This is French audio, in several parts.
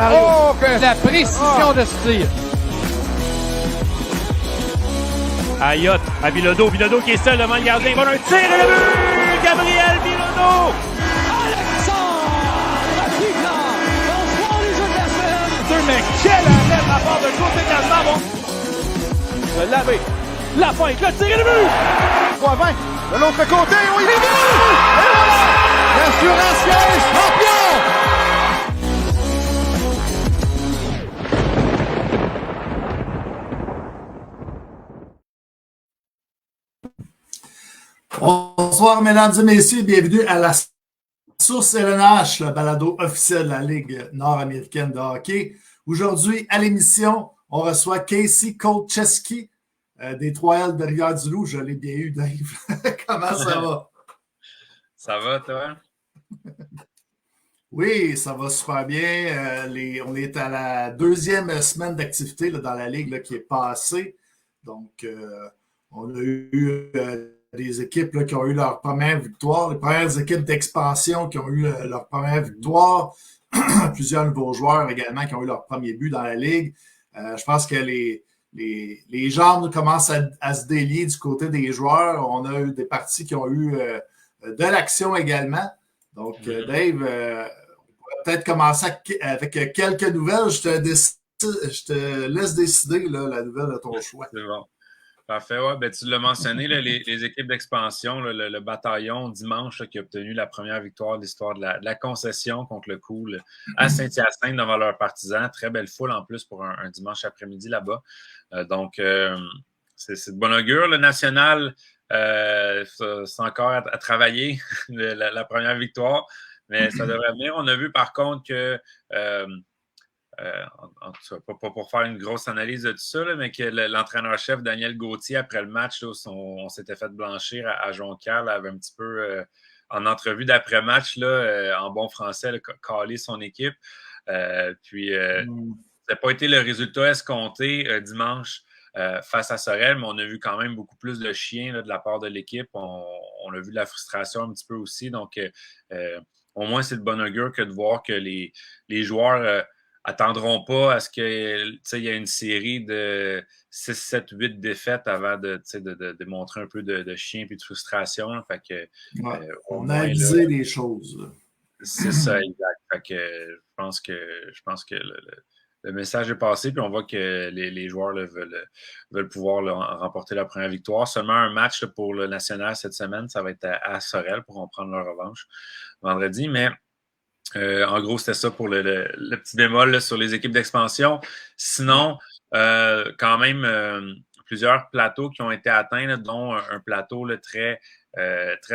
Mario. Oh, OK. La précision de ce tir. Ayotte à Bilodeau. Bilodeau qui est seul devant le gardien. Il va un tir et le but! Gabriel Bilodeau! Mais quel arrêt de la part de Côté Casabon! De laver. La feinte, le tir et le but! 3-20. De l'autre côté, oui, il est but! Et voilà! L'Assurance est champion! Bonsoir, mesdames et messieurs, bienvenue à la Source LNH, le balado officiel de la Ligue nord-américaine de hockey. Aujourd'hui, à l'émission, on reçoit Casey Kolcheski des 3L de Rivière-du-Loup. Je l'ai bien eu, Dave. Comment ça va? Ça va, toi? Oui, ça va super bien. On est à la deuxième semaine d'activité dans la Ligue là, qui est passée. Donc, on a eu des équipes là, qui ont eu leur première victoire, les premières équipes d'expansion qui ont eu leur première victoire, plusieurs nouveaux joueurs également qui ont eu leur premier but dans la Ligue. Je pense que les jambes commencent à se délier du côté des joueurs. On a eu des parties qui ont eu de l'action également. Donc, Dave, on pourrait peut-être commencer avec quelques nouvelles. Je te laisse décider là, la nouvelle de ton choix. C'est bon. Parfait, ouais. Ben, tu l'as mentionné, là, les équipes d'expansion, là, le bataillon dimanche là, qui a obtenu la première victoire de l'histoire de la concession contre le Cool à Saint-Hyacinthe devant leurs partisans. Très belle foule en plus pour un dimanche après-midi là-bas. Donc, c'est de bon augure. Le national, c'est encore à travailler, la première victoire, mais ça devrait venir. On a vu par contre que... en tout cas, pas pour faire une grosse analyse de tout ça, là, mais que l'entraîneur-chef Daniel Gauthier, après le match, là, on s'était fait blanchir à Jonquière, avait un petit peu, en entrevue d'après-match, là, en bon français, calé son équipe. Ça n'a pas été le résultat escompté dimanche face à Sorel, mais on a vu quand même beaucoup plus de chiens là, de la part de l'équipe. On a vu de la frustration un petit peu aussi. Donc, au moins, c'est de bon augure que de voir que les joueurs... attendront pas à ce qu'il y ait une série de 6, 7, 8 défaites avant de montrer un peu de chien et de frustration. Fait que, on a avisé les choses. C'est ça, exact. Fait que, je pense que le message est passé, puis on voit que les joueurs là, veulent pouvoir là, remporter la première victoire. Seulement un match là, pour le national cette semaine, ça va être à Sorel pour en prendre leur revanche vendredi, mais en gros, c'était ça pour le petit bémol là, sur les équipes d'expansion. Sinon, quand même, plusieurs plateaux qui ont été atteints, là, dont un plateau là, très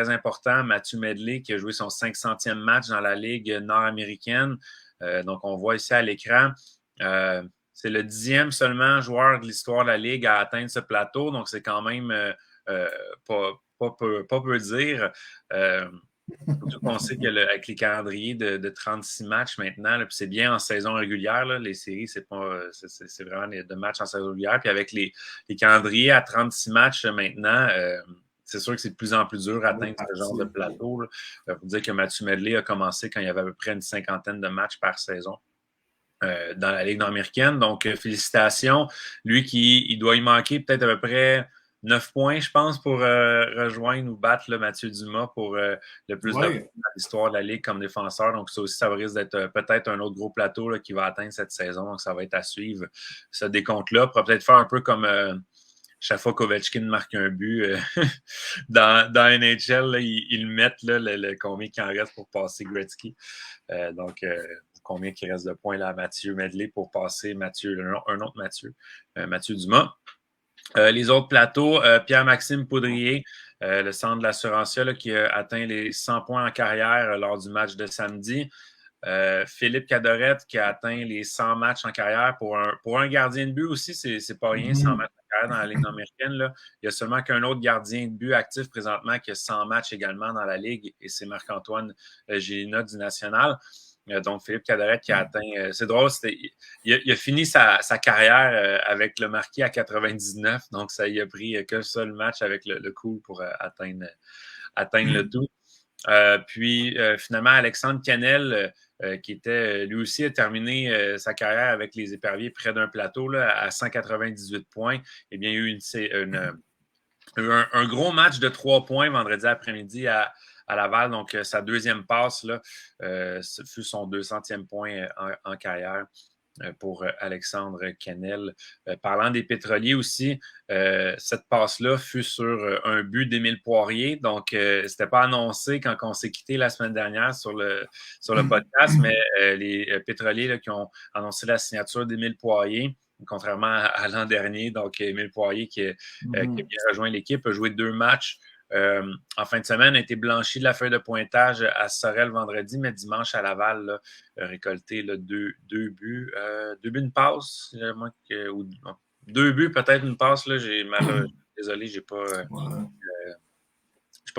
important, Mathieu Medley, qui a joué son 500e match dans la Ligue nord-américaine. Donc, on voit ici à l'écran, c'est le 10e seulement joueur de l'histoire de la Ligue à atteindre ce plateau. Donc, c'est quand même pas peu dire. Surtout qu'on sait qu'avec les calendriers de 36 matchs maintenant, là, puis c'est bien en saison régulière, là, les séries, c'est vraiment de matchs en saison régulière. Puis avec les calendriers à 36 matchs maintenant, c'est sûr que c'est de plus en plus dur d'atteindre ce genre de plateau. Il faut dire que Mathieu Medley a commencé quand il y avait à peu près une cinquantaine de matchs par saison dans la Ligue nord-américaine. Donc, félicitations. Lui, il doit y manquer peut-être à peu près 9 points, je pense, pour rejoindre ou battre là, Mathieu Dumas pour le plus de points dans l'histoire de la Ligue comme défenseur. Donc, ça aussi, ça risque d'être peut-être un autre gros plateau là, qui va atteindre cette saison. Donc, ça va être à suivre, ce décompte-là. Pour peut-être faire un peu comme chaque fois qu'Ovechkin marque un but dans NHL, là, ils mettent là, combien il en reste pour passer Gretzky. Donc, combien il reste de points là, à Mathieu Medley pour passer un autre Mathieu Dumas. Les autres plateaux, Pierre-Maxime Poudrier, le centre de l'Assurantia qui a atteint les 100 points en carrière lors du match de samedi. Philippe Cadorette qui a atteint les 100 matchs en carrière. Pour un gardien de but aussi, c'est pas rien, 100 matchs en carrière dans la Ligue américaine. Là. Il y a seulement qu'un autre gardien de but actif présentement qui a 100 matchs également dans la Ligue, et c'est Marc-Antoine Gélina du National. Donc, Philippe Cadorette qui a atteint... c'est drôle, il a fini sa carrière avec le Marquis à 99. Donc, ça y a pris qu'un seul match avec le Cool pour atteindre le tout. Puis finalement, Alexandre Canel, qui était lui aussi a terminé sa carrière avec les Éperviers près d'un plateau là, à 198 points. Eh bien, il y a eu un gros match de 3 points vendredi après-midi à Laval. Donc, sa deuxième passe là, fut son 200e point en carrière pour Alexandre Canel. Parlant des pétroliers aussi, cette passe-là fut sur un but d'Émile Poirier. Donc, c'était pas annoncé quand on s'est quitté la semaine dernière sur le podcast, mais les pétroliers là, qui ont annoncé la signature d'Émile Poirier, contrairement à l'an dernier. Donc, Émile Poirier qui a bien rejoint l'équipe, a joué 2 matchs. En fin de semaine, a été blanchi de la feuille de pointage à Sorel vendredi, mais dimanche à Laval, là, récolté là, 2 buts. 2 buts, une passe. Ou 2 buts, peut-être une passe. Là, désolé, j'ai pas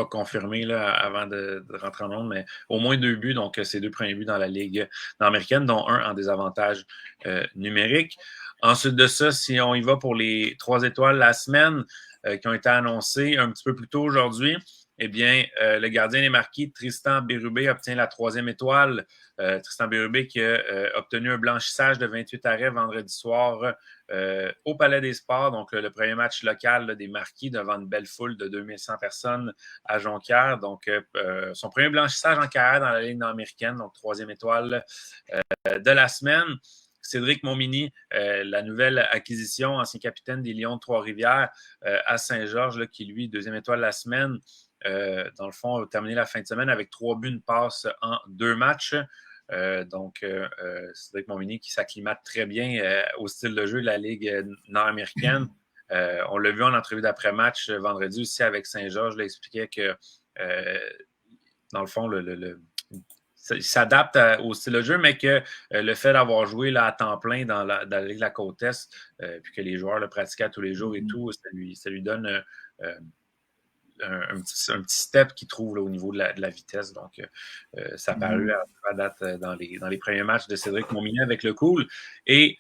confirmé là, avant de rentrer en onde, mais au moins 2 buts. Donc, c'est 2 premiers buts dans la Ligue nord-américaine, dont un en désavantage numérique. Ensuite de ça, si on y va pour les 3 étoiles la semaine, qui ont été annoncés un petit peu plus tôt aujourd'hui, eh bien, le gardien des Marquis, Tristan Bérubé, obtient la 3e étoile. Tristan Bérubé qui a obtenu un blanchissage de 28 arrêts vendredi soir au Palais des Sports. Donc, le premier match local là, des Marquis devant une belle foule de 2100 personnes à Jonquière. Donc, son premier blanchissage en carrière dans la Ligue nord-américaine, donc 3e étoile de la semaine. Cédric Montminy, la nouvelle acquisition, ancien capitaine des Lions de Trois-Rivières à Saint-Georges, là, qui, lui, 2e étoile la semaine. Dans le fond, a terminé la fin de semaine avec 3 buts, une passe en 2 matchs. Donc, Cédric Montminy qui s'acclimate très bien au style de jeu de la Ligue nord-américaine. On l'a vu en entrevue d'après-match vendredi aussi avec Saint-Georges. Il expliquait que, dans le fond, il s'adapte au style de jeu, mais que le fait d'avoir joué là, à temps plein dans la Ligue de la Côte-Est, puis que les joueurs le pratiquaient tous les jours et tout, ça lui donne un petit step qu'il trouve là, au niveau de la vitesse. Donc, ça a paru à date dans les premiers matchs de Cédric Montminy avec le Cool. Et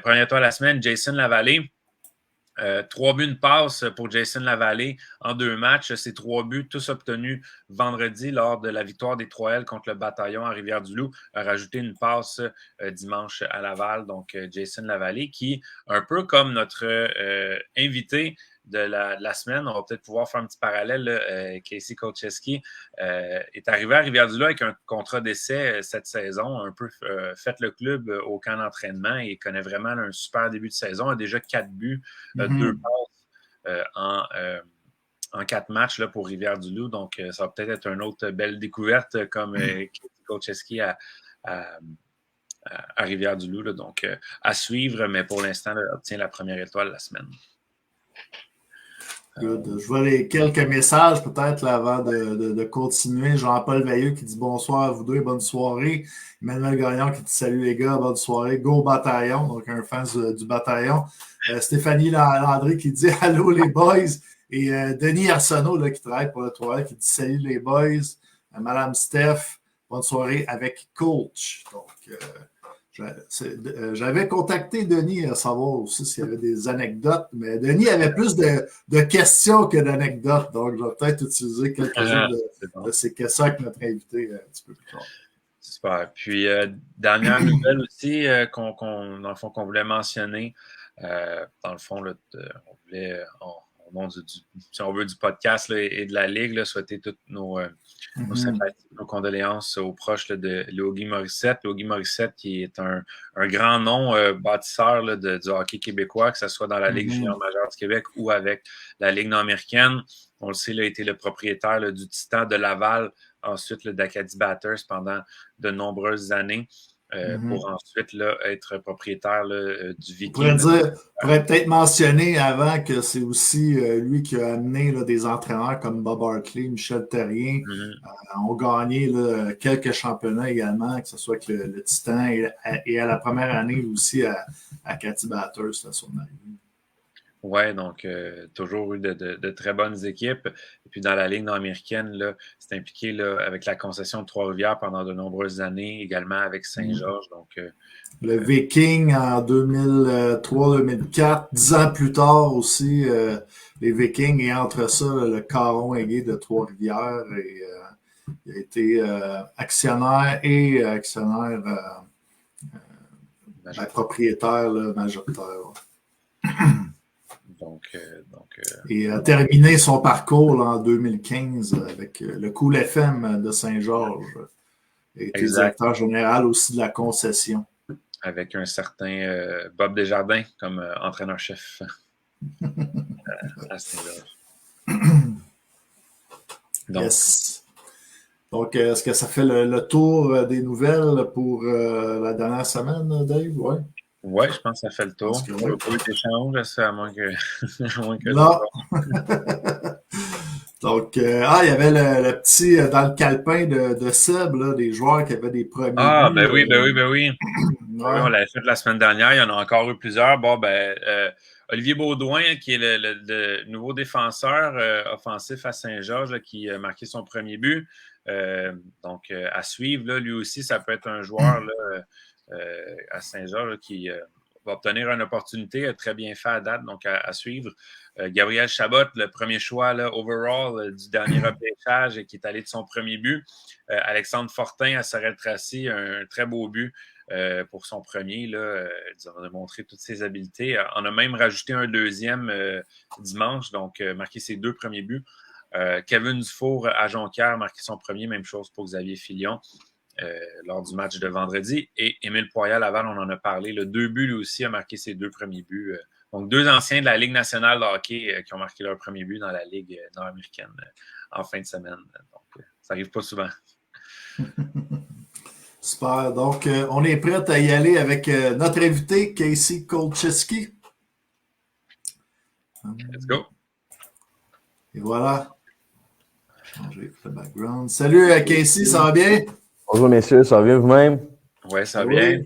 première étoile la semaine, Jason Lavallée. 3 buts, une passe pour Jason Lavallée en 2 matchs. Ces 3 buts, tous obtenus vendredi lors de la victoire des 3L contre le Bataillon à Rivière-du-Loup, a rajouté une passe dimanche à Laval. Donc, Jason Lavallée qui, un peu comme notre invité de la semaine, on va peut-être pouvoir faire un petit parallèle. Là, Casey Kolcheski est arrivé à Rivière-du-Loup avec un contrat d'essai cette saison, un peu fait le club au camp d'entraînement et connaît vraiment là, un super début de saison. A déjà 4 buts, 2 passes en 4 matchs là, pour Rivière-du-Loup. Donc, ça va peut-être être une autre belle découverte comme Casey Kolcheski à Rivière-du-Loup. Là. Donc, à suivre, mais pour l'instant, il obtient la première étoile la semaine. Good. Je vois quelques messages peut-être là, avant de continuer. Jean-Paul Veilleux qui dit bonsoir à vous deux, bonne soirée. Emmanuel Gagnon qui dit salut les gars, bonne soirée. Go Bataillon, donc un fan du Bataillon. Stéphanie Landry qui dit allô les boys. Et Denis Arsenault là, qui travaille pour le Tourelle qui dit salut les boys. Madame Steph, bonne soirée avec coach. Donc, j'avais contacté Denis à savoir aussi s'il y avait des anecdotes, mais Denis avait plus de questions que d'anecdotes, donc je vais peut-être utiliser quelques-unes de ces questions avec notre invité un petit peu plus tard. Super. Puis, dernière nouvelle aussi dans le fond, qu'on voulait mentionner. Dans le fond, là, on voulait, au nom si on veut, du podcast là, et de la Ligue, là, souhaiter toutes nos sympathies, nos condoléances aux proches là, de Logie Morissette. Logie Morissette, qui est un grand nom bâtisseur là, du hockey québécois, que ce soit dans la Ligue junior majeure du Québec ou avec la Ligue nord-américaine. On le sait, il a été le propriétaire là, du Titan de Laval, ensuite d'Acadie Batters pendant de nombreuses années. Pour ensuite là, être propriétaire là, du Viking. On pourrait peut-être mentionner avant que c'est aussi lui qui a amené là, des entraîneurs comme Bob Hartley, Michel Terrien, ont gagné là, quelques championnats également, que ce soit avec le Titan et à la première année aussi à Acadie Batters, là, son arrivée. Oui, donc toujours eu de très bonnes équipes. Et puis dans la Ligue nord-américaine, c'est impliqué là, avec la concession de Trois-Rivières pendant de nombreuses années, également avec Saint-Georges. Donc, le Viking en 2003-2004, 10 ans plus tard aussi, les Vikings, et entre ça, le Caron aigué de Trois-Rivières. Et Il a été actionnaire et actionnaire propriétaire là, majoritaire. Et a terminé son parcours là, en 2015 avec le Cool FM de Saint-Georges. Et était directeur général aussi de la concession. Avec un certain Bob Desjardins comme entraîneur-chef à Saint-Georges. Yes. Donc, est-ce que ça fait le tour des nouvelles pour la dernière semaine, Dave? Oui. Oui, je pense que ça fait le tour. Il n'y a pas eu d'échange, à moins que... Non. Donc, il y avait le petit, dans le calepin de Seb, là, des joueurs qui avaient des premiers buts. Ben oui. Ouais. Oui, on l'avait fait la semaine dernière. Il y en a encore eu plusieurs. Bon, Olivier Baudouin, qui est le nouveau défenseur offensif à Saint-Georges, qui a marqué son premier but. Donc, à suivre, là, lui aussi, ça peut être un joueur là, à Saint-Georges qui va obtenir une opportunité très bien fait à date, donc à suivre. Gabriel Chabot, le premier choix là, overall du dernier repêchage qui est allé de son premier but. Alexandre Fortin à Sorel-Tracy, un très beau but pour son premier. Là, on a montré toutes ses habiletés. On a même rajouté un deuxième dimanche, donc marqué ses 2 premiers buts. Kevin Dufour à Jonquière, marqué son premier, même chose pour Xavier Filion. Lors du match de vendredi. Et Émile Poirier à Laval, on en a parlé. Le 2 buts, lui aussi, a marqué ses 2 premiers buts. Donc, 2 anciens de la Ligue nationale de hockey qui ont marqué leur premier but dans la Ligue nord-américaine en fin de semaine. Donc, ça n'arrive pas souvent. Super. Donc, on est prêt à y aller avec notre invité, Casey Kolcheski. Let's go. Et voilà. Changer le background. Salut, Casey, ça va bien? Bonjour, messieurs, ça va bien vous-même? Oui, ça va bien.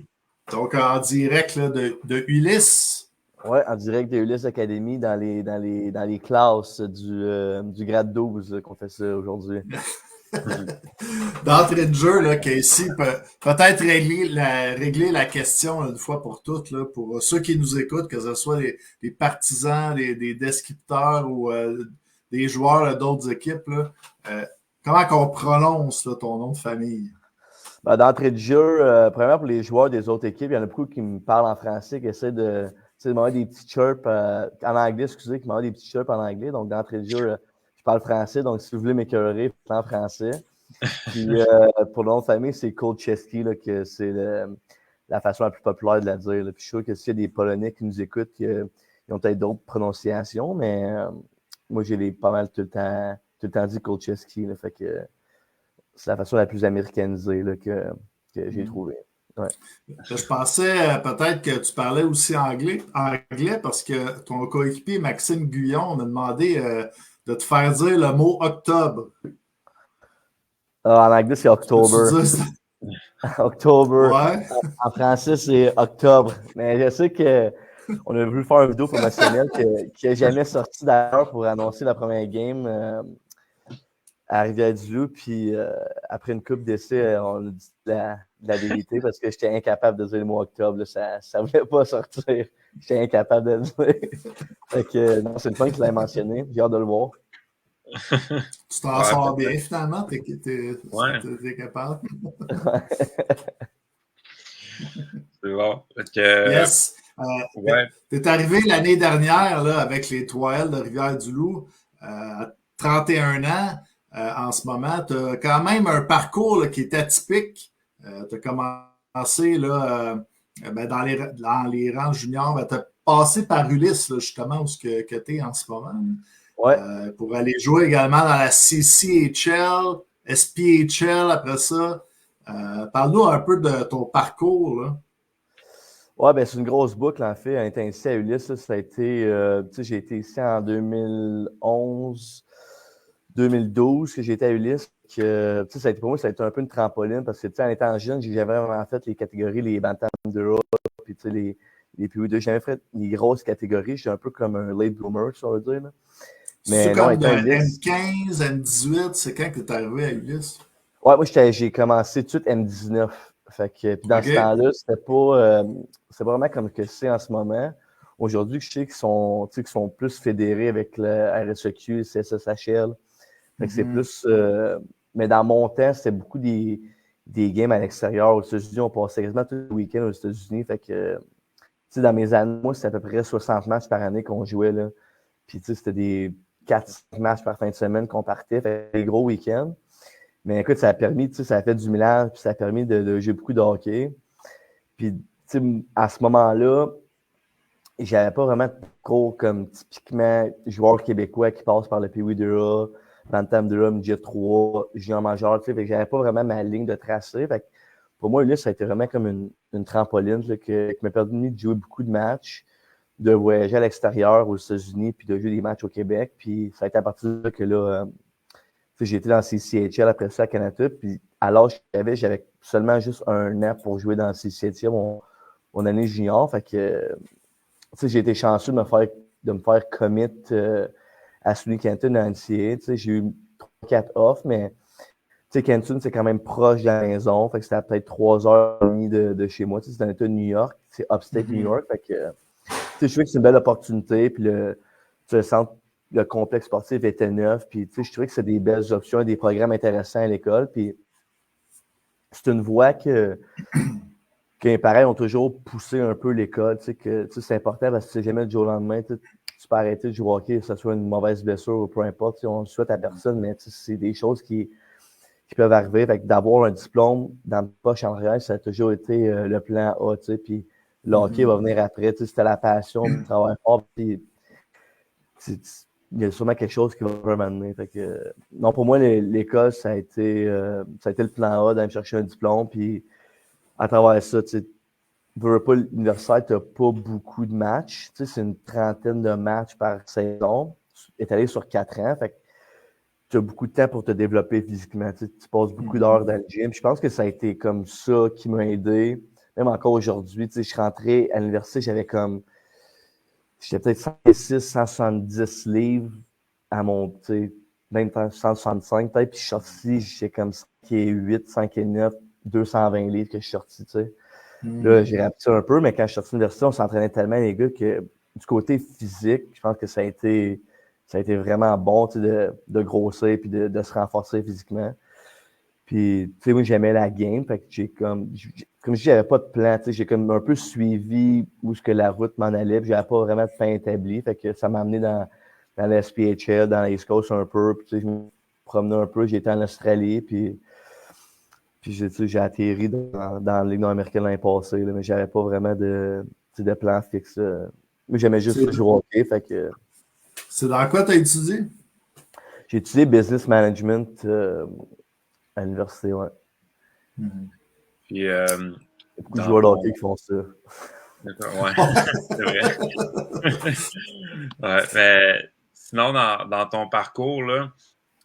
Donc, en direct là, de Ulysse. Oui, en direct de Ulysse Academy dans les classes du grade 12 qu'on fait ça aujourd'hui. D'entrée de jeu, là, Casey, peut-être régler la question une fois pour toutes, là, pour ceux qui nous écoutent, que ce soit les partisans, des descripteurs ou des joueurs d'autres équipes. Là, comment qu'on prononce là, ton nom de famille? D'entrée de jeu, premièrement, pour les joueurs des autres équipes, il y en a beaucoup qui me parlent en français, qui essaient de m'envoyer des petits chirps en anglais, qui m'envoient des petits chirps en anglais. Donc, d'entrée de jeu, je parle français. Donc, si vous voulez m'écœurer, en français. Puis, pour le nom de famille, c'est Kolcheski, là, que c'est la façon la plus populaire de la dire. Là. Puis, je suis sûr que s'il y a des Polonais qui nous écoutent, ils ont peut-être d'autres prononciations, mais moi, j'ai pas mal tout le temps dit Kolcheski. Là, fait que c'est la façon la plus américanisée là, que j'ai trouvée. Ouais. Je pensais peut-être que tu parlais aussi anglais parce que ton coéquipier Maxime Guyon m'a demandé de te faire dire le mot octobre. En anglais, c'est October. October. Ouais. En français, c'est Octobre. Mais je sais qu'on a voulu faire une vidéo promotionnelle qui n'a jamais sorti d'ailleurs pour annoncer la première game à Rivière-du-Loup. Puis après une coupe d'essai, on a dit de la vérité parce que j'étais incapable de dire le mot Octobre. Là, ça ne voulait pas sortir. J'étais incapable de le dire. Fait que, non, c'est une fois qu'il l'a mentionné. J'ai hâte de le voir. Tu t'en sors bien, finalement. T'es capable. C'est bon. Yes. Ouais. T'es arrivé l'année dernière là, avec les 3L de Rivière-du-Loup, à 31 ans en ce moment. Tu as quand même un parcours là, qui est atypique. Tu as commencé là, dans les rangs juniors. Tu as passé par Ulysse, là, justement, où tu es en ce moment. Ouais. Pour aller jouer également dans la CCHL, SPHL après ça. Parle-nous un peu de ton parcours. Là. Ouais, ben c'est une grosse boucle en fait. En étant ici à Ulysse, là, ça a été, j'ai été ici en 2011, 2012 que j'ai été à Ulysse. Que, ça a été, pour moi, ça a été un peu une trampoline parce que en étant jeune, j'ai jamais vraiment fait les catégories, les Bantam d'Europe, puis les PE2. J'ai jamais fait les grosses catégories. J'étais un peu comme un late bloomer, si on veut dire. Là. C'est comme de M15, M18, c'est quand que tu es arrivé à Ulysse? Ouais, moi j'ai commencé tout de suite M19. Fait que, puis dans ce temps-là, c'était pas vraiment comme que c'est en ce moment. Aujourd'hui, je sais qu'ils sont plus fédérés avec le RSEQ, le CSSHL. Fait que c'est plus Mais dans mon temps, c'était beaucoup des games à l'extérieur. Aux États-Unis, on passait quasiment tout le week-end aux États-Unis. Fait que, dans mes années, moi, c'était à peu près 60 matchs par année qu'on jouait, là. Puis, c'était des 4-5 matchs par fin de semaine qu'on partait. Fait des gros week-ends. Mais écoute, ça a permis, ça a fait du mélange, puis ça a permis de jouer beaucoup de hockey. Puis, à ce moment-là, j'avais pas vraiment trop comme typiquement joueur québécois qui passe par le Pee-Wee 2A, Bantam 2A, Midget 3, junior majeur, fait que j'avais pas vraiment ma ligne de tracé. Fait que pour moi, là, ça a été vraiment comme une trampoline là, qui m'a permis de jouer beaucoup de matchs, de voyager à l'extérieur aux États-Unis, puis de jouer des matchs au Québec. Puis ça a été à partir de là que là, j'ai été dans le CCHL après ça à Canada. Puis à l'âge que j'avais seulement juste 1 an pour jouer dans le CCHL, mon année junior. Fait que j'ai été chanceux de me faire commit à SUNY Canton à NCA. J'ai eu 3-4 off, mais Canton, c'est quand même proche de la maison. Fait que c'était à peut-être 3h30 de chez moi. C'est dans l'État de New York. C'est upstate New York. Fait que je trouvais que c'est une belle opportunité. Puis le complexe sportif était neuf. Puis je trouvais que c'est des belles options et des programmes intéressants à l'école. Puis c'est une voie que les parents ont toujours poussé un peu l'école. Que c'est important parce que c'est jamais du jour au lendemain. Tu peux arrêter de jouer au hockey, que ce soit une mauvaise blessure ou peu importe. On le souhaite à personne, mais c'est des choses qui peuvent arriver. Fait que d'avoir un diplôme dans le poche en arrière, ça a toujours été le plan A. Puis le hockey va venir après. C'était la passion, le travail fort. Puis il y a sûrement quelque chose qui va m'amener. Fait que, non, pour moi, l'école, ça a été le plan A d'aller me chercher un diplôme. Puis à travers ça, l'universitaire, tu n'as pas beaucoup de matchs. C'est une trentaine de matchs par saison, étalé sur 4 ans. Fait que tu as beaucoup de temps pour te développer physiquement. Tu passes beaucoup d'heures dans le gym. Je pense que ça a été comme ça qui m'a aidé. Même encore aujourd'hui, je suis rentré à l'université, j'étais peut-être 106, 170 livres à mon, même 165 peut-être, puis je suis sorti, j'étais comme 5,8, 5,9, 220 livres que je suis sorti, Là, j'ai rapetissé un peu, mais quand je suis sorti de l'université, on s'entraînait tellement, les gars, que du côté physique, je pense que ça a été vraiment bon, de grossir puis de se renforcer physiquement. Puis, moi, j'aimais la game, fait que j'ai comme je dis, j'avais pas de plan, j'ai comme un peu suivi où est-ce que la route m'en allait, puis j'avais pas vraiment de plan établi, fait que ça m'a amené dans la SPHL, dans l'East Coast un peu, puis je me promenais un peu, j'étais en Australie, puis j'ai atterri dans la Ligue nord-américaine l'année passée, là, mais j'avais pas vraiment de plan fixe. Moi, j'aimais juste jouer au hockey, fait que... C'est dans quoi tu as étudié? J'ai étudié Business Management à l'université, ouais. Puis, il y a beaucoup de joueurs de hockey qui font ça. D'accord, ouais, c'est vrai. Ouais, mais sinon, dans ton parcours, là,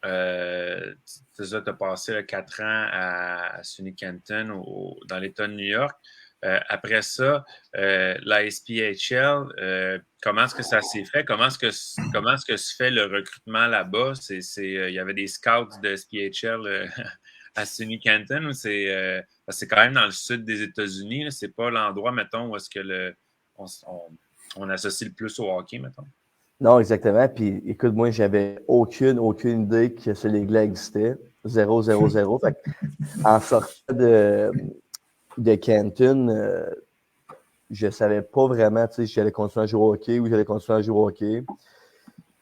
tu as passé 4 ans à SUNY Canton dans l'État de New York. Après ça, la SPHL, comment est-ce que ça s'est fait? Comment est-ce que se fait le recrutement là-bas? Il y avait des scouts de SPHL à SUNY Canton ou c'est quand même dans le sud des États-Unis? C'est pas l'endroit, mettons, où est-ce que on associe le plus au hockey, mettons? Non, exactement. Puis, écoute, moi, j'avais aucune idée que ce ligue-là existait. 0. Fait en sortant de Canton, je savais pas vraiment si j'allais continuer à jouer au hockey ou j'allais continuer à jouer au hockey.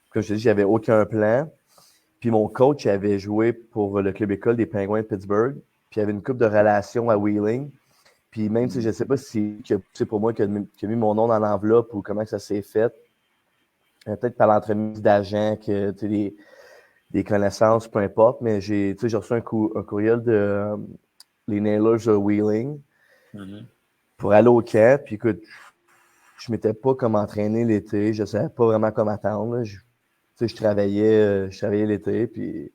Comme je te dis, j'avais aucun plan. Puis mon coach avait joué pour le club école des Penguins de Pittsburgh. Puis il y avait une couple de relations à Wheeling. Puis même si je ne sais pas si c'est pour moi qui a mis mon nom dans l'enveloppe ou comment ça s'est fait. Peut-être par l'entremise d'agents, que des connaissances, peu importe. Mais j'ai reçu un courriel de les Nailers de Wheeling pour aller au camp. Puis écoute, je ne m'étais pas comme entraîné l'été. Je ne savais pas vraiment comment attendre. Là. Je travaillais l'été. Puis,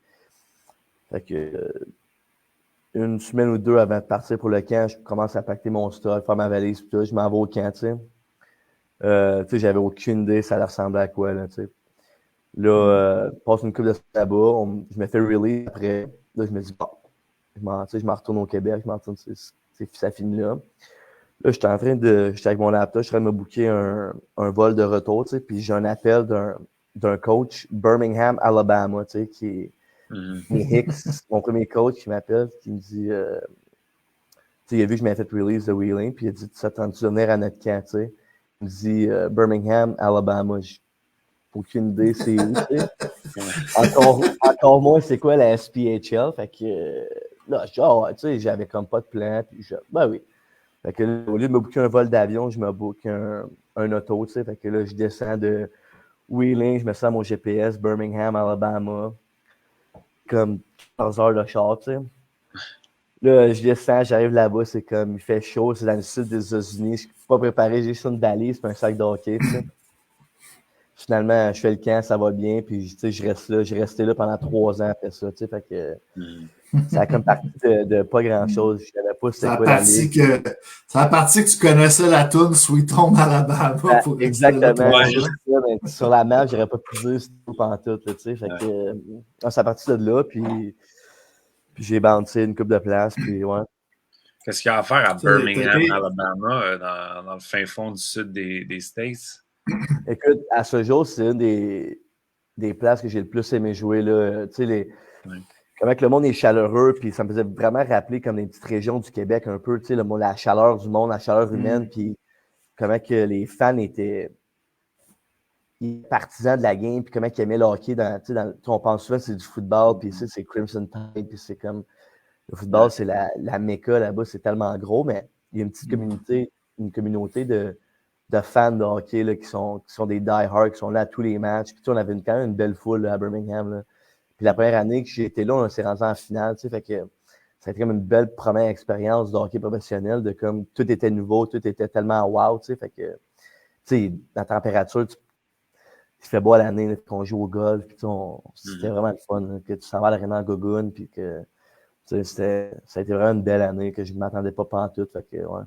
fait que, une semaine ou deux avant de partir pour le camp, je commence à pacter mon stock, faire ma valise. Puis tout, je m'en vais au camp. J'avais aucune idée ça ressemblait à quoi. Là, je passe une couple de semaines là-bas. Je me fais release après. Là, je me dis, bon, je m'en retourne au Québec. Je m'en retourne, ça finit là. Là, j'étais avec mon laptop, je suis en train de me booker un vol de retour, puis j'ai un appel d'un coach Birmingham, Alabama, qui Mais Hicks, mon premier coach, qui m'appelle, qui me dit, il a vu que je m'avais fait release de Wheeling, puis il a dit, tu t'attends-tu de venir à notre camp, tu sais? Il me dit, Birmingham, Alabama. J'ai aucune idée, c'est où, tu sais? Encore moins, c'est quoi la SPHL? Fait que, là, je dis, ouais, tu sais, j'avais comme pas de plan, puis ben oui. Fait que là, au lieu de me booker un vol d'avion, je me book un auto, tu sais. Fait que là, je descends de Wheeling, je me sens à mon GPS, Birmingham, Alabama, comme 14 heures de char, tu sais. Là, je descends, j'arrive là-bas, c'est comme, il fait chaud, c'est dans le sud des États-Unis, je suis pas préparé, j'ai juste une valise, puis un sac de hockey, tu sais. Finalement, je fais le camp, ça va bien, puis tu sais, je reste là, j'ai resté là pendant 3 ans après ça, tu sais, fait que ça a comme parti de pas grand-chose, je savais pas c'était quoi la ligue. C'est la partie que tu connaissais la toune Sweet Home Alabama pour exactement, Ouais, juste ça, mais sur la map, j'aurais pas pu dire c'était tout pantoute, tu sais, fait que ça a parti de là, puis j'ai bouncé une couple de places, puis ouais. Qu'est-ce qu'il y a à faire à Birmingham, Alabama, dans le fin fond du sud des States? Écoute, à ce jour, c'est une des places que j'ai le plus aimé jouer, là. Tu sais, comment que le monde est chaleureux, puis ça me faisait vraiment rappeler comme des petites régions du Québec un peu, tu sais, la chaleur du monde, la chaleur humaine, puis comment que les fans étaient partisans de la game, puis comment ils aimaient le hockey. On pense souvent que c'est du football, puis c'est Crimson Tide, puis c'est comme... Le football, c'est la méca là-bas, c'est tellement gros, mais il y a une petite communauté de fans de hockey là, qui sont des die-hard, qui sont là à tous les matchs. Puis on avait quand même une belle foule là, à Birmingham. Là. Puis la première année que j'ai été là, on s'est rendu en finale. Fait que ça a été comme une belle première expérience de hockey professionnel, de comme tout était nouveau, tout était tellement wow. Fait que la température, il fait beau à l'année, qu'on joue au golf, puis c'était vraiment le fun. Là, que tu s'en vas à l'aréna en Gogun, puis que ça a été vraiment une belle année que je ne m'attendais pas pantoute. Fait que, ouais.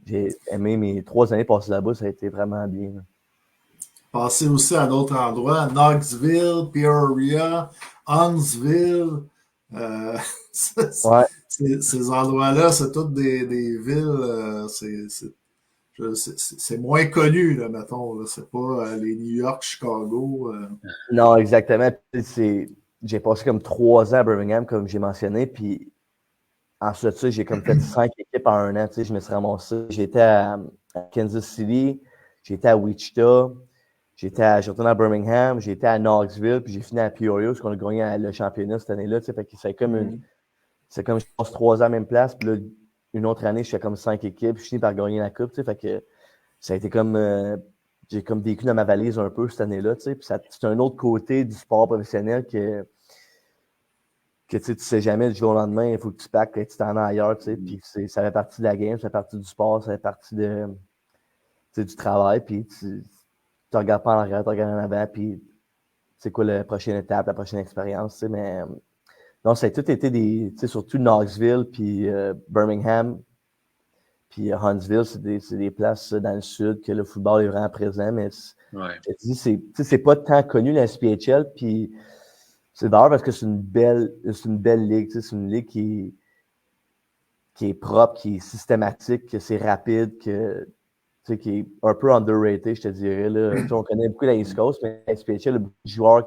J'ai aimé mes 3 années passées là-bas, ça a été vraiment bien. Là. Passer aussi à d'autres endroits, Knoxville, Peoria, Huntsville. Ces endroits-là, c'est toutes des villes, c'est moins connu, là, mettons. Là. C'est pas les New York, Chicago. Non, exactement. J'ai passé comme 3 ans à Birmingham, comme j'ai mentionné, puis ensuite de ça, j'ai comme fait 5 équipes en 1 an. Je me suis ramassé. J'étais à Kansas City, j'étais à Wichita, j'ai retourné à Birmingham, j'étais à Knoxville, puis j'ai fini à Peoria, parce qu'on a gagné le championnat cette année-là. Fait que c'est comme je passe 3 ans à la même place, puis là, une autre année, je fais comme 5 équipes, puis je finis par gagner la coupe. Fait que ça a été comme j'ai comme vécu dans ma valise un peu cette année-là. Puis c'est un autre côté du sport professionnel que tu sais jamais du jour au lendemain, il faut que tu packs, que tu t'en as ailleurs. Puis ça fait partie de la game, ça fait partie du sport, ça fait partie du travail. Puis tu regardes pas en arrière, tu regardes en avant, puis c'est quoi la prochaine étape, la prochaine expérience. Mais non, ça a tout été surtout Knoxville, puis Birmingham, puis Huntsville, c'est des places dans le sud que le football est vraiment présent, mais c'est pas tant connu la SPHL, puis c'est d'ailleurs parce que c'est une belle ligue, c'est une ligue qui est propre, qui est systématique, que c'est rapide, qui est un peu underrated, je te dirais. Là. On connaît beaucoup la East Coast, mais la SPHL, il y a beaucoup de joueurs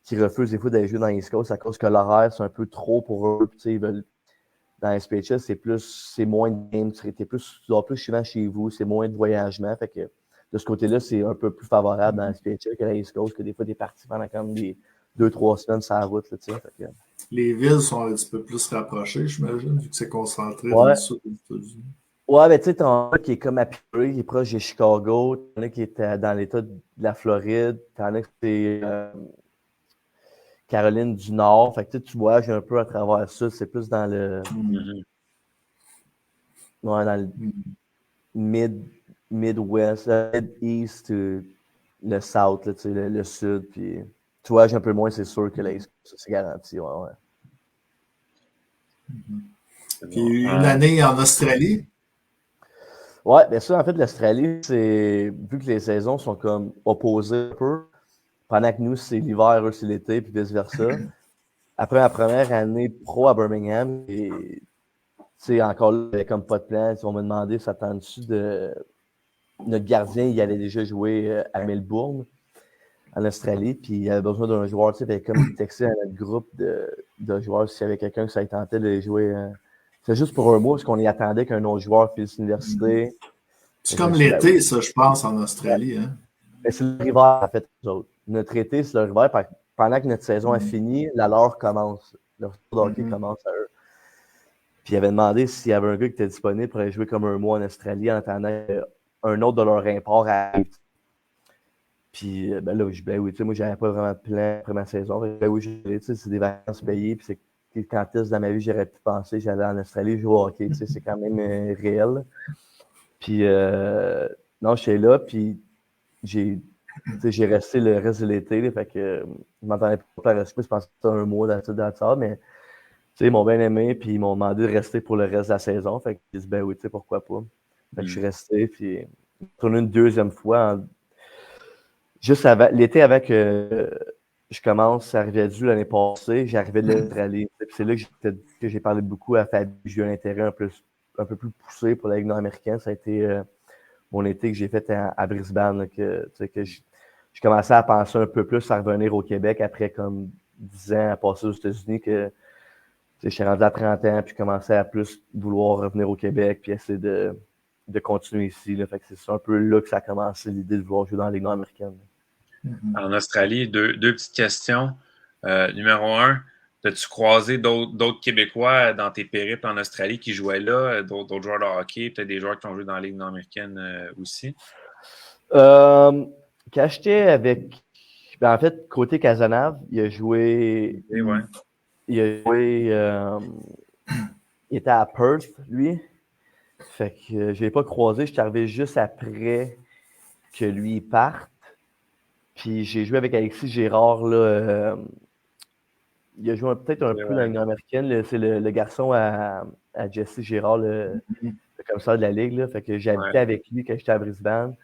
qui refusent des fois d'aller jouer dans la East Coast à cause que l'horaire, c'est un peu trop pour eux. Dans la SPHL, c'est moins de games, tu dors plus souvent chez vous, c'est moins de voyagement. Fait que de ce côté-là, c'est un peu plus favorable dans la SPHL que la East Coast, que des fois, des parties pendant comme des 2-3 semaines sur la route. Là, fait que... Les villes sont un petit peu plus rapprochées, j'imagine, vu que c'est concentré dans le sud des États-Unis. Ouais, ben tu sais, t'en as qui est comme à Peoria, qui est proche de Chicago, t'en as qui est dans l'État de la Floride, t'en as qui c'est Caroline du Nord. Fait que tu voyages un peu à travers ça, c'est plus dans le dans le Midwest, Mid-East, le South, là, le Sud, puis tu voyages un peu moins, c'est sûr que l'East, ça c'est garanti, ouais. Puis une année en Australie. Ouais, bien sûr, en fait, l'Australie, c'est vu que les saisons sont comme opposées un peu, pendant que nous, c'est l'hiver, eux, c'est l'été, puis vice-versa. Après ma première année pro à Birmingham, et encore là, il n'y avait comme pas de plan. On m'a demandé, s'attend-tu de... Notre gardien, il allait déjà jouer à Melbourne. en Australie, puis il avait besoin d'un joueur, tu sais, il avait comme texté à notre groupe de joueurs s'il y avait quelqu'un qui s'avait tenté de jouer. C'est juste pour un mois, parce qu'on y attendait qu'un autre joueur finisse l'université. C'est comme l'été, ça, je pense, en Australie. Hein? Mais c'est l'hiver, en fait, nous autres. Notre été, c'est leur hiver. Pendant que notre saison a fini, la leur commence. Leur tour de hockey commence à eux. Puis il avait demandé s'il y avait un gars qui était disponible pour aller jouer comme un mois en Australie en attendant un autre de leur import arrive. Puis ben là, je dis, ben oui, tu sais, moi, j'avais pas vraiment de plan après ma saison. Ben oui, tu sais, c'est des vacances payées, puis c'est quand est-ce dans ma vie j'aurais pu penser j'allais en Australie jouer au hockey, tu sais, c'est quand même réel. Puis non, je suis là, puis j'ai resté le reste de l'été, là, fait que je m'entendais pas rester, je pensais que c'était un mois dans ça, mais tu sais, ils m'ont bien aimé, puis ils m'ont demandé de rester pour le reste de la saison, fait que j'ai dit, ben oui, tu sais, pourquoi pas. Fait que je suis resté, puis je suis retourné une deuxième fois juste l'été avant que je commence à Rivière-du l'année passée, j'arrivais de l'Australie. C'est là que j'ai parlé beaucoup à Fabien. J'ai eu un intérêt un peu plus poussé pour la Ligue nord-américaine. Ça a été mon été que j'ai fait à Brisbane. Là, que je commençais à penser un peu plus à revenir au Québec après comme 10 ans à passer aux États-Unis. Que je suis rendu à 30 ans, puis je commençais à plus vouloir revenir au Québec puis essayer de continuer ici. Là. Fait que c'est un peu là que ça a commencé l'idée de vouloir jouer dans la Ligue nord-américaine. En Australie, deux petites questions. Numéro 1, as-tu croisé d'autres Québécois dans tes périples en Australie qui jouaient là, d'autres joueurs de hockey, peut-être des joueurs qui ont joué dans la Ligue nord-américaine aussi? Quand j'étais avec... Ben, en fait, côté Cazenave, il a joué... Et ouais. Il a joué... il était à Perth, lui. Fait que je ne l'ai pas croisé. Je suis arrivé juste après que lui parte. Puis j'ai joué avec Alexis Gérard, là. Il a joué peut-être un peu dans la Ligue américaine. C'est le garçon à Jesse Gérard, le commissaire de la Ligue. Là. Fait que j'ai habité avec lui quand j'étais à Brisbane.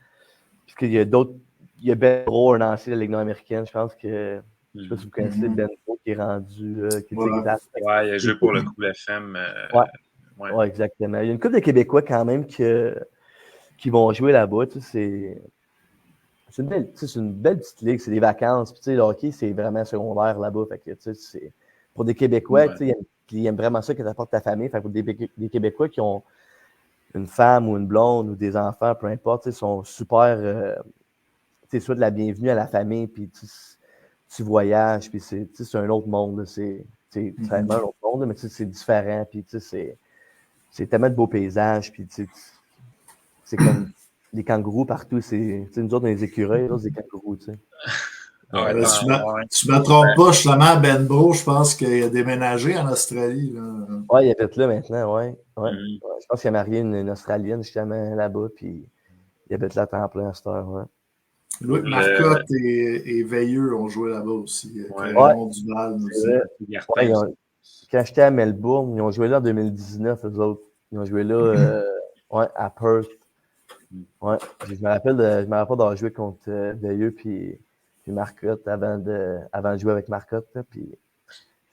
Puis qu'il y a d'autres. Il y a Ben Bro, un ancien de la Ligue nord-américaine. Je pense que. Je ne sais pas si vous connaissez Ben Bro qui est rendu. Qui il a joué pour le Cool FM. Ouais, exactement. Il y a une couple de Québécois quand même qui vont jouer là-bas. Tu sais, c'est une belle petite ligue, c'est des vacances. Puis, tu sais, le hockey, c'est vraiment secondaire là-bas. Fait que, tu sais, c'est pour des Québécois, tu sais, ils aiment vraiment ça que tu apportes ta famille. Fait que pour des Québécois qui ont une femme ou une blonde ou des enfants, peu importe, ils sont super, tu sais, soit de la bienvenue à la famille, puis tu voyages, puis c'est un autre monde. C'est vraiment un autre monde, mais c'est différent, puis tu sais, c'est tellement de beaux paysages, puis tu sais, c'est comme des kangourous partout. Nous autres, on a des écureuils, là, c'est des kangourous, tu sais. Tu me trompes pas, justement, Ben Bro, je pense qu'il a déménagé en Australie. Là. Ouais, il habite là maintenant, ouais. Je pense qu'il a marié une Australienne, justement, là-bas, puis il habite là à temps plein à cette heure, ouais. Louis Marcotte et Veilleux ont joué là-bas aussi. Quand j'étais à Melbourne, ils ont joué là en 2019, eux autres. Ils ont joué là à Perth. Ouais. Je me rappelle d'avoir joué contre Veilleux puis Marcotte avant de jouer avec Marcotte. Là, puis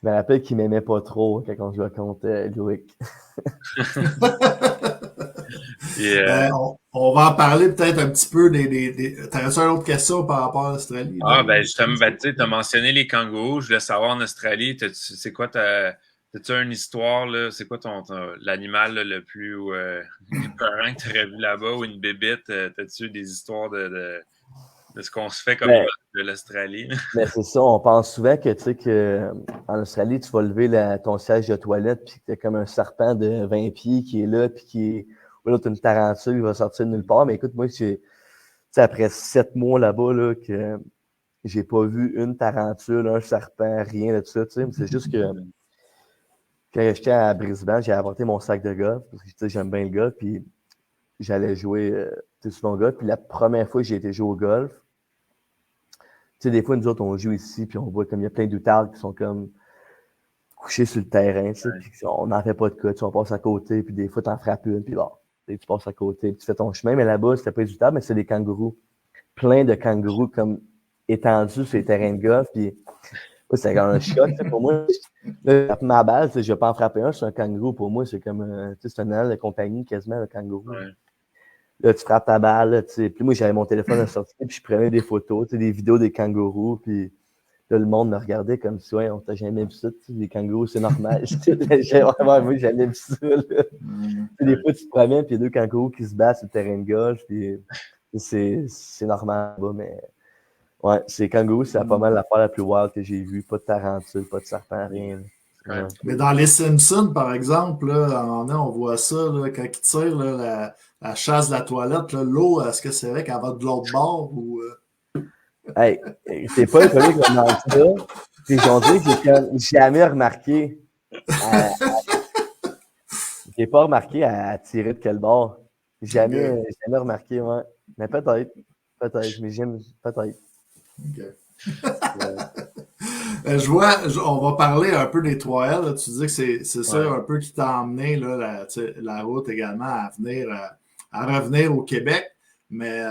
je me rappelle qu'il m'aimait pas trop quand on jouait contre Loïc. On va en parler peut-être un petit peu T'as-tu une autre question par rapport à l'Australie? Justement, tu as mentionné les kangourous. Je voulais savoir en Australie, c'est quoi t'as-tu une histoire, là? C'est quoi l'animal le plus épeurant que tu aurais vu là-bas ou une bébite? T'as-tu des histoires de ce qu'on se fait comme de l'Australie? Mais c'est ça, on pense souvent que tu sais qu'en Australie, tu vas lever ton siège de toilette puis que t'as comme un serpent de 20 pieds qui est là puis ou là, t'as une tarentule qui va sortir de nulle part. Mais écoute, moi, après 7 mois là-bas, là, que j'ai pas vu une tarentule, un serpent, rien de ça, tu sais. C'est juste que quand j'étais à Brisbane, j'ai apporté mon sac de golf parce que j'aime bien le golf, puis j'allais jouer sur mon golf. Puis la première fois que j'ai été jouer au golf, tu sais, des fois, nous autres, on joue ici, puis on voit comme il y a plein d'outards qui sont comme couchés sur le terrain, tu sais, puis on n'en fait pas de cas, tu on passe à côté, puis des fois, t'en frappes une, puis bon, tu passes à côté, puis tu fais ton chemin, mais là-bas, c'était pas des outards, mais c'est des kangourous. Plein de kangourous comme étendus sur les terrains de golf, puis c'est comme un choc, pour moi. Là, ma balle, je vais pas en frapper un, c'est un kangourou. Pour moi, c'est comme c'est un animal de compagnie quasiment, le kangourou. Ouais. Là, tu frappes ta balle, là, tu sais. Puis moi, j'avais mon téléphone à sortir, puis je prenais des photos, tu sais, des vidéos des kangourous, puis là, le monde me regardait comme si, ouais, on t'a jamais vu ça, tu sais, les kangourous, c'est normal. Vraiment, moi, j'ai jamais vu ça, là. Des fois, tu te promènes, puis il y a 2 kangourous qui se battent sur le terrain de golf, puis c'est normal, mais ouais, c'est kangourous, c'est pas mal l'affaire la plus wild que j'ai vue. Pas de tarentule, pas de serpent, rien. Ouais. Mais dans les Simpsons, par exemple, là, on voit ça, là, quand ils tirent là, la chasse de la toilette, là, l'eau, est-ce que c'est vrai qu'elle va de l'autre bord ou. Hey, t'es pas étonné comme dans ça. Puis j'en dis que j'ai jamais remarqué. J'ai pas remarqué à tirer de quel bord. Jamais remarqué, ouais. Mais peut-être, mais j'aime peut-être. On va parler un peu des 3L. Là. Tu dis que c'est ça un peu qui t'a emmené là, la route également à revenir au Québec. Mais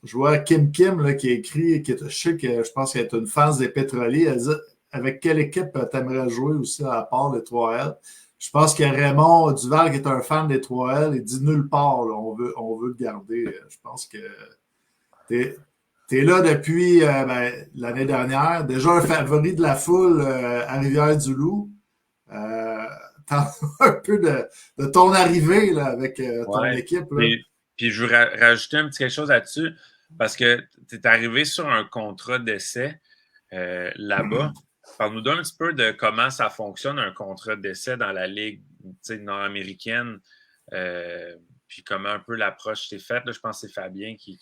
je vois Kim là, qui écrit, je sais que je pense qu'elle est une fan des pétroliers. Elle dit avec quelle équipe t'aimerais jouer aussi à part les 3L? Je pense que Raymond Duval, qui est un fan des 3L, il dit nulle part. Là, on veut le garder. Je pense que t'es là depuis l'année dernière. Déjà un favori de la foule à Rivière-du-Loup. T'en un peu de ton arrivée là, avec ton équipe. Là. Puis je veux rajouter un petit quelque chose là-dessus parce que tu es arrivé sur un contrat d'essai là-bas. Parle-nous un petit peu de comment ça fonctionne, un contrat d'essai dans la Ligue nord-américaine. Puis comment un peu l'approche s'est faite. Là, je pense que c'est Fabien qui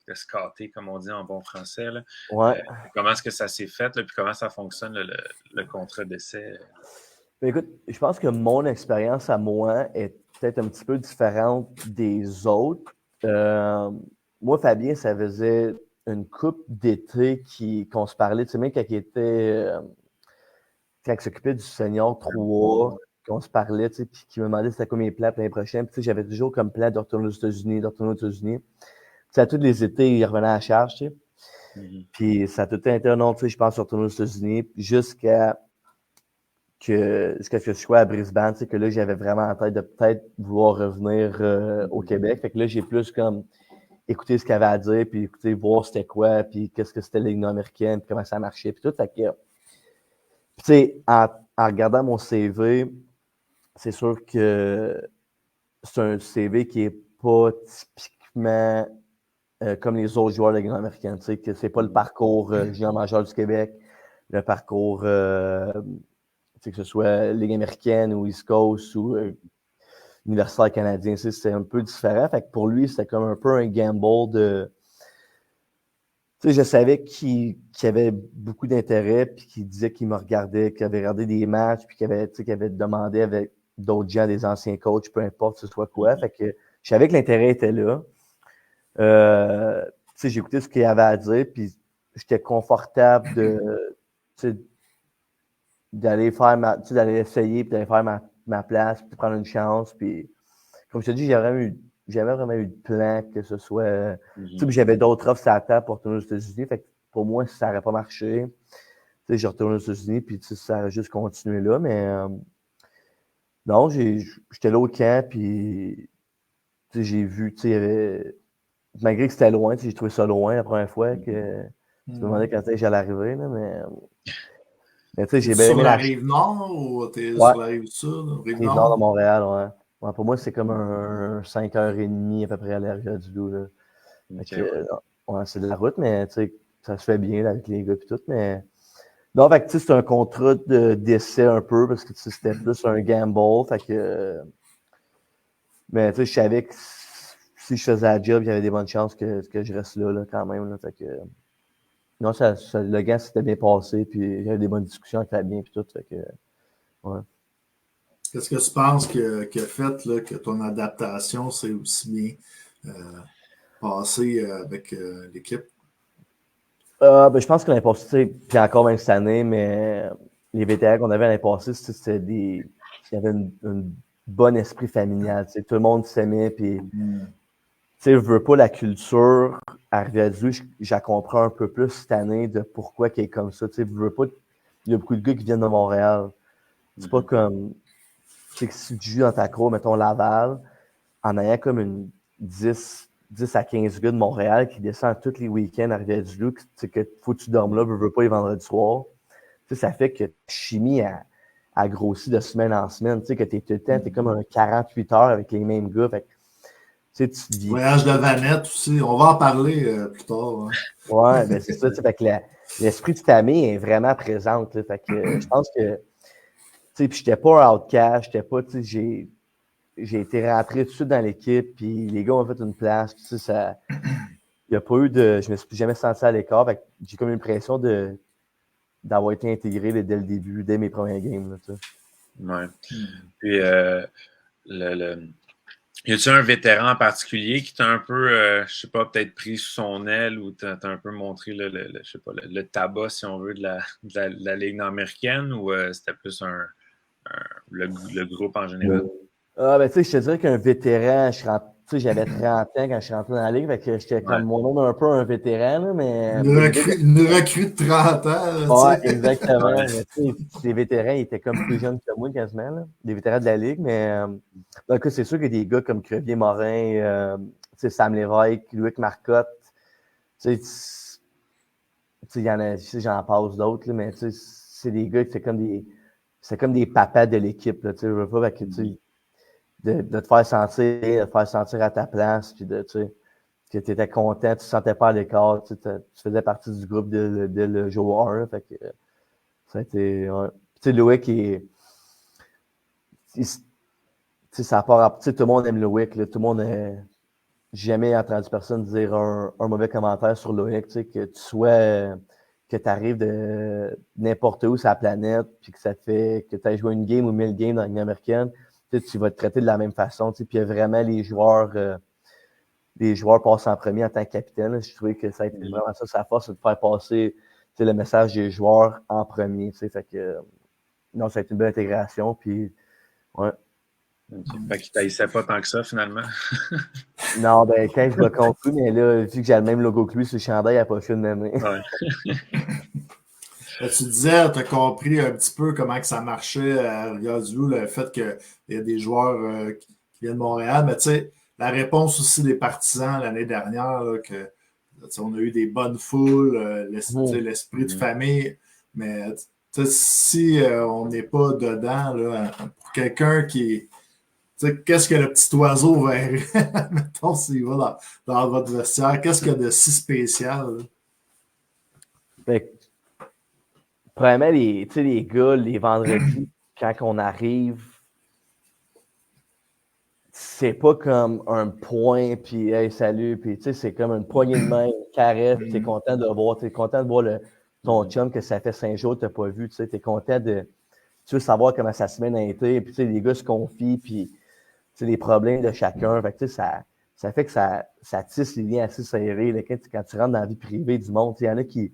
a scotté, comme on dit en bon français. Là. Ouais. Comment est-ce que ça s'est fait, là, puis comment ça fonctionne le contrat d'essai? Écoute, je pense que mon expérience à moi est peut-être un petit peu différente des autres. Moi, Fabien, ça faisait une couple d'été qu'on se parlait. Tu sais, même quand il s'occupait du Senior 3, qu'on se parlait, tu sais, puis qu'il me demandait c'était quoi mes plans pour l'année prochaine. Puis, tu sais, j'avais toujours comme plan de retourner aux États-Unis. Tu sais, à tous les étés, il revenait à la charge, tu sais. Puis ça a tout été non, tu sais, je pense retourner aux États-Unis jusqu'à ce que je sois à Brisbane, tu sais, que là, j'avais vraiment en tête de peut-être vouloir revenir au Québec. Fait que là, j'ai plus comme écouté ce qu'il avait à dire, puis écouter, voir c'était quoi, puis qu'est-ce que c'était la Ligue nord-américaine, puis comment ça marchait, puis tout. Fait que, tu sais, en regardant mon CV, c'est sûr que c'est un CV qui est pas typiquement comme les autres joueurs de la Ligue nord-américaine. Tu sais, que c'est pas le parcours junior majeur du Québec, le parcours, que ce soit Ligue américaine ou East Coast ou universitaire canadien. Tu sais, c'était un peu différent. Fait que pour lui, c'était comme un peu un gamble de. Tu sais, je savais qu'il avait beaucoup d'intérêt, puis qu'il disait qu'il me regardait, qu'il avait regardé des matchs, puis qu'il avait demandé avec d'autres gens, des anciens coachs, peu importe ce soit quoi. Fait que je savais que l'intérêt était là. Tu sais, j'écoutais ce qu'il avait à dire, puis j'étais confortable d'aller faire d'aller essayer, puis d'aller faire ma place, puis prendre une chance. Puis, comme je te dis, j'avais vraiment eu de plan que ce soit. Tu sais, j'avais d'autres offres sur la table pour retourner aux États-Unis. Fait que pour moi, ça n'aurait pas marché. Tu sais, j'ai retourné aux États-Unis, puis ça aurait juste continué là. Mais non, j'étais là au camp, puis j'ai vu, tu sais, malgré que c'était loin, j'ai trouvé ça loin la première fois que tu me demandais quand j'allais arriver, là, mais tu sais, j'ai bien aimé sur la rive nord ou t'es sur la rive sud? Rive nord de Montréal, ouais. Ouais, pour moi, c'est comme un 5h30 à peu près à l'Rivière-du-Loup. Là. Ouais, c'est de la route, mais tu sais, ça se fait bien là, avec les gars et tout. Mais non, fait que tu sais, c'est un contrat d'essai un peu parce que c'était plus un gamble. Fait que mais tu sais, je savais que si je faisais la job, il y avait des bonnes chances que je reste là quand même. Là, fait que non, le gars s'était bien passé, puis j'avais des bonnes discussions avec Fabien puis tout. Fait que ouais. Qu'est-ce que tu penses qu'il a fait là, que ton adaptation s'est aussi bien passée avec l'équipe? Ben, je pense que l'année passée, puis encore même cette année, mais les vétérans qu'on avait l'année passée, il y avait un bon esprit familial. Tout le monde s'aimait, puis je veux pas la culture à Rivière-du-Loup, je la comprends un peu plus cette année de pourquoi il est comme ça. Je veux pas. Il y a beaucoup de gars qui viennent de Montréal. C'est pas comme. Tu sais que si tu joues dans ta cour, mettons Laval, en ayant comme 10 à 15 gars de Montréal qui descendent tous les week-ends à Rivière-du-Loup, que faut que tu dormes là, veux pas les vendredis soirs. Ça fait que ta chimie a grossi de semaine en semaine. Que tu es tout le temps, tu es comme un 48 heures avec les mêmes gars. Fait que, tu vis. Voyage de Vanette aussi. On va en parler plus tard. Hein. Ouais, ben c'est ça. Fait que l'esprit de famille est vraiment présent. Fait que je pense que puis j'étais pas un outcast, j'étais pas, j'ai été rentré tout de suite dans l'équipe, puis les gars ont fait une place, puis ça, il n'y a pas eu de, je me suis jamais senti à l'écart, fait que j'ai comme l'impression d'avoir été intégré dès le début, dès mes premiers games, là, Ouais. Puis, y a-t-il un vétéran en particulier qui t'a un peu, je sais pas, peut-être pris sous son aile ou t'as un peu montré je sais pas, le tabac, si on veut, de la Ligue nord-américaine, ou c'était plus le groupe en général? Ben, je te dirais qu'un vétéran, j'avais 30 ans quand je suis rentré dans la Ligue, fait que j'étais comme mon nom un peu un vétéran, là, mais. Une recrue de 30 ans. Ouais, exactement. Mais, les vétérans, ils étaient comme plus jeunes que moi quasiment, là. Les vétérans de la Ligue, mais donc, c'est sûr que des gars comme Crevier Morin, Sam Lévesque, Louis Marcotte, il y en a, j'en passe d'autres, là, mais c'est des gars qui c'est comme des papas de l'équipe, là, je veux pas que de te faire sentir à ta place, puis que tu étais content, tu te sentais pas à l'écart, tu faisais partie du groupe dès le joueur, fait que ça a été, Loïc ça part, tout le monde aime Loïc, là, tout le monde j'ai jamais entendu personne dire un mauvais commentaire sur Loïc, que tu sois que tu arrives de n'importe où sur la planète, puis que ça te fait que tu aies joué une game ou 1000 games dans la Ligue américaine, tu vas te traiter de la même façon. Puis il y a vraiment les joueurs passent en premier en tant que capitaine. Là. Je trouvais que ça a été vraiment ça, sa force, c'est de faire passer le message des joueurs en premier. Fait que non, ça a été une belle intégration. Puis ouais. Fait qu'il t'haïssait pas tant que ça, finalement. Non, ben quand je l'ai compris, mais là, vu que j'ai le même logo que lui sur le chandail, il n'a pas fait de même. Ouais. Tu disais, tu as compris un petit peu comment que ça marchait à Rivière-du-Loup, le fait qu'il y a des joueurs qui viennent de Montréal. Mais tu sais, la réponse aussi des partisans l'année dernière, là, que on a eu des bonnes foules, l'esprit de famille. Mais si on n'est pas dedans, là, pour quelqu'un qui qu'est-ce que le petit oiseau verrait, mettons, s'il va dans votre vestiaire, qu'est-ce qu'il y a de si spécial? Premièrement, les gars, les vendredis, quand on arrive, c'est pas comme un point, puis hey, salut, puis c'est comme une poignée de main, une caresse, puis t'es content de voir, ton chum que ça fait 5 jours que t'as pas vu, t'es content de savoir comment sa semaine a été, puis les gars se confient, puis les problèmes de chacun, fait que, ça fait que ça tisse les liens assez serrés, là, quand tu rentres dans la vie privée du monde, il y en a qui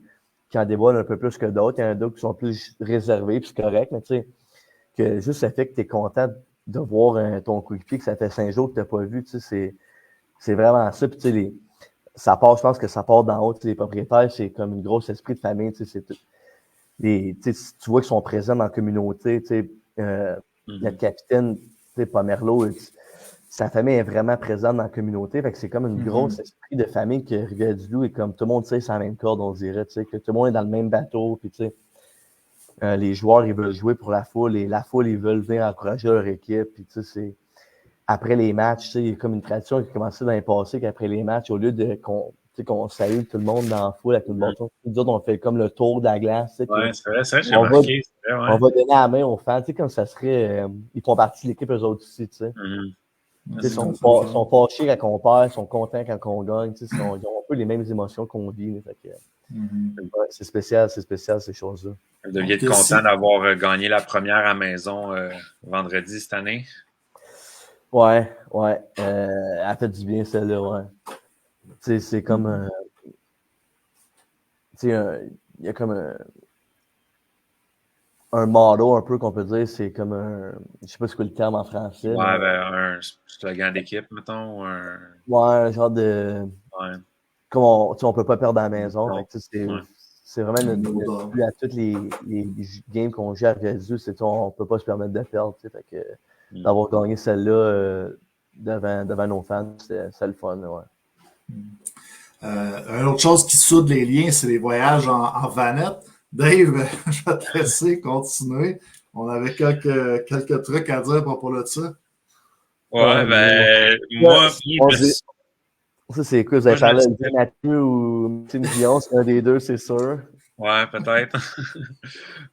en dévoilent un peu plus que d'autres, il y en a d'autres qui sont plus réservés, puis c'est correct, mais que juste ça fait que tu es content de voir ton coéquipier que ça fait 5 jours que tu n'as pas vu, c'est vraiment ça, puis ça part, je pense que ça part d'en haut, les propriétaires, c'est comme une grosse esprit de famille, tu vois qu'ils sont présents dans la communauté, notre capitaine, Pomerleau, sa famille est vraiment présente dans la communauté, fait que c'est comme une grosse esprit de famille que Rivière-du-Loup est comme tout le monde, c'est la même corde, on dirait, que tout le monde est dans le même bateau, puis les joueurs, ils veulent jouer pour la foule, et la foule, ils veulent venir encourager leur équipe, puis après les matchs, il y a comme une tradition qui a commencé dans les passés, qu'après les matchs, au lieu de qu'on salue tout le monde dans la foule, avec une bonne chose, nous autres, on fait comme le tour de la glace. Ouais, c'est vrai, j'ai remarqué. On va donner la main aux fans, comme ça serait, ils font partie de l'équipe, eux autres aussi, Ils sont fâchés quand on perd, ils sont contents quand on gagne. Ils ont un peu les mêmes émotions qu'on vit. Là, fait que, c'est spécial, ces choses-là. Vous deviez être content d'avoir gagné la première à maison vendredi cette année? Ouais. Elle a fait du bien, celle-là, ouais. C'est comme il y a comme un motto un peu qu'on peut dire, c'est comme je sais pas ce que le terme en français. Ouais, un slogan d'équipe, mettons. Ouais, un genre de. Ouais. Comme on peut pas perdre à la maison. C'est vraiment notre but à toutes les games qu'on gère à Jésus, c'est on peut pas se permettre de perdre. Fait que d'avoir gagné celle-là devant nos fans. C'est le fun, ouais. Une autre chose qui soude les liens, c'est les voyages en vanette. Dave, je vais te laisser continuer. On avait quelques trucs à dire à propos de ça. Ouais, ben, moi, Ça, c'est quoi? Vous avez parlé de Mathieu ou Martine Guillon, c'est un des deux, c'est sûr. Ouais, peut-être.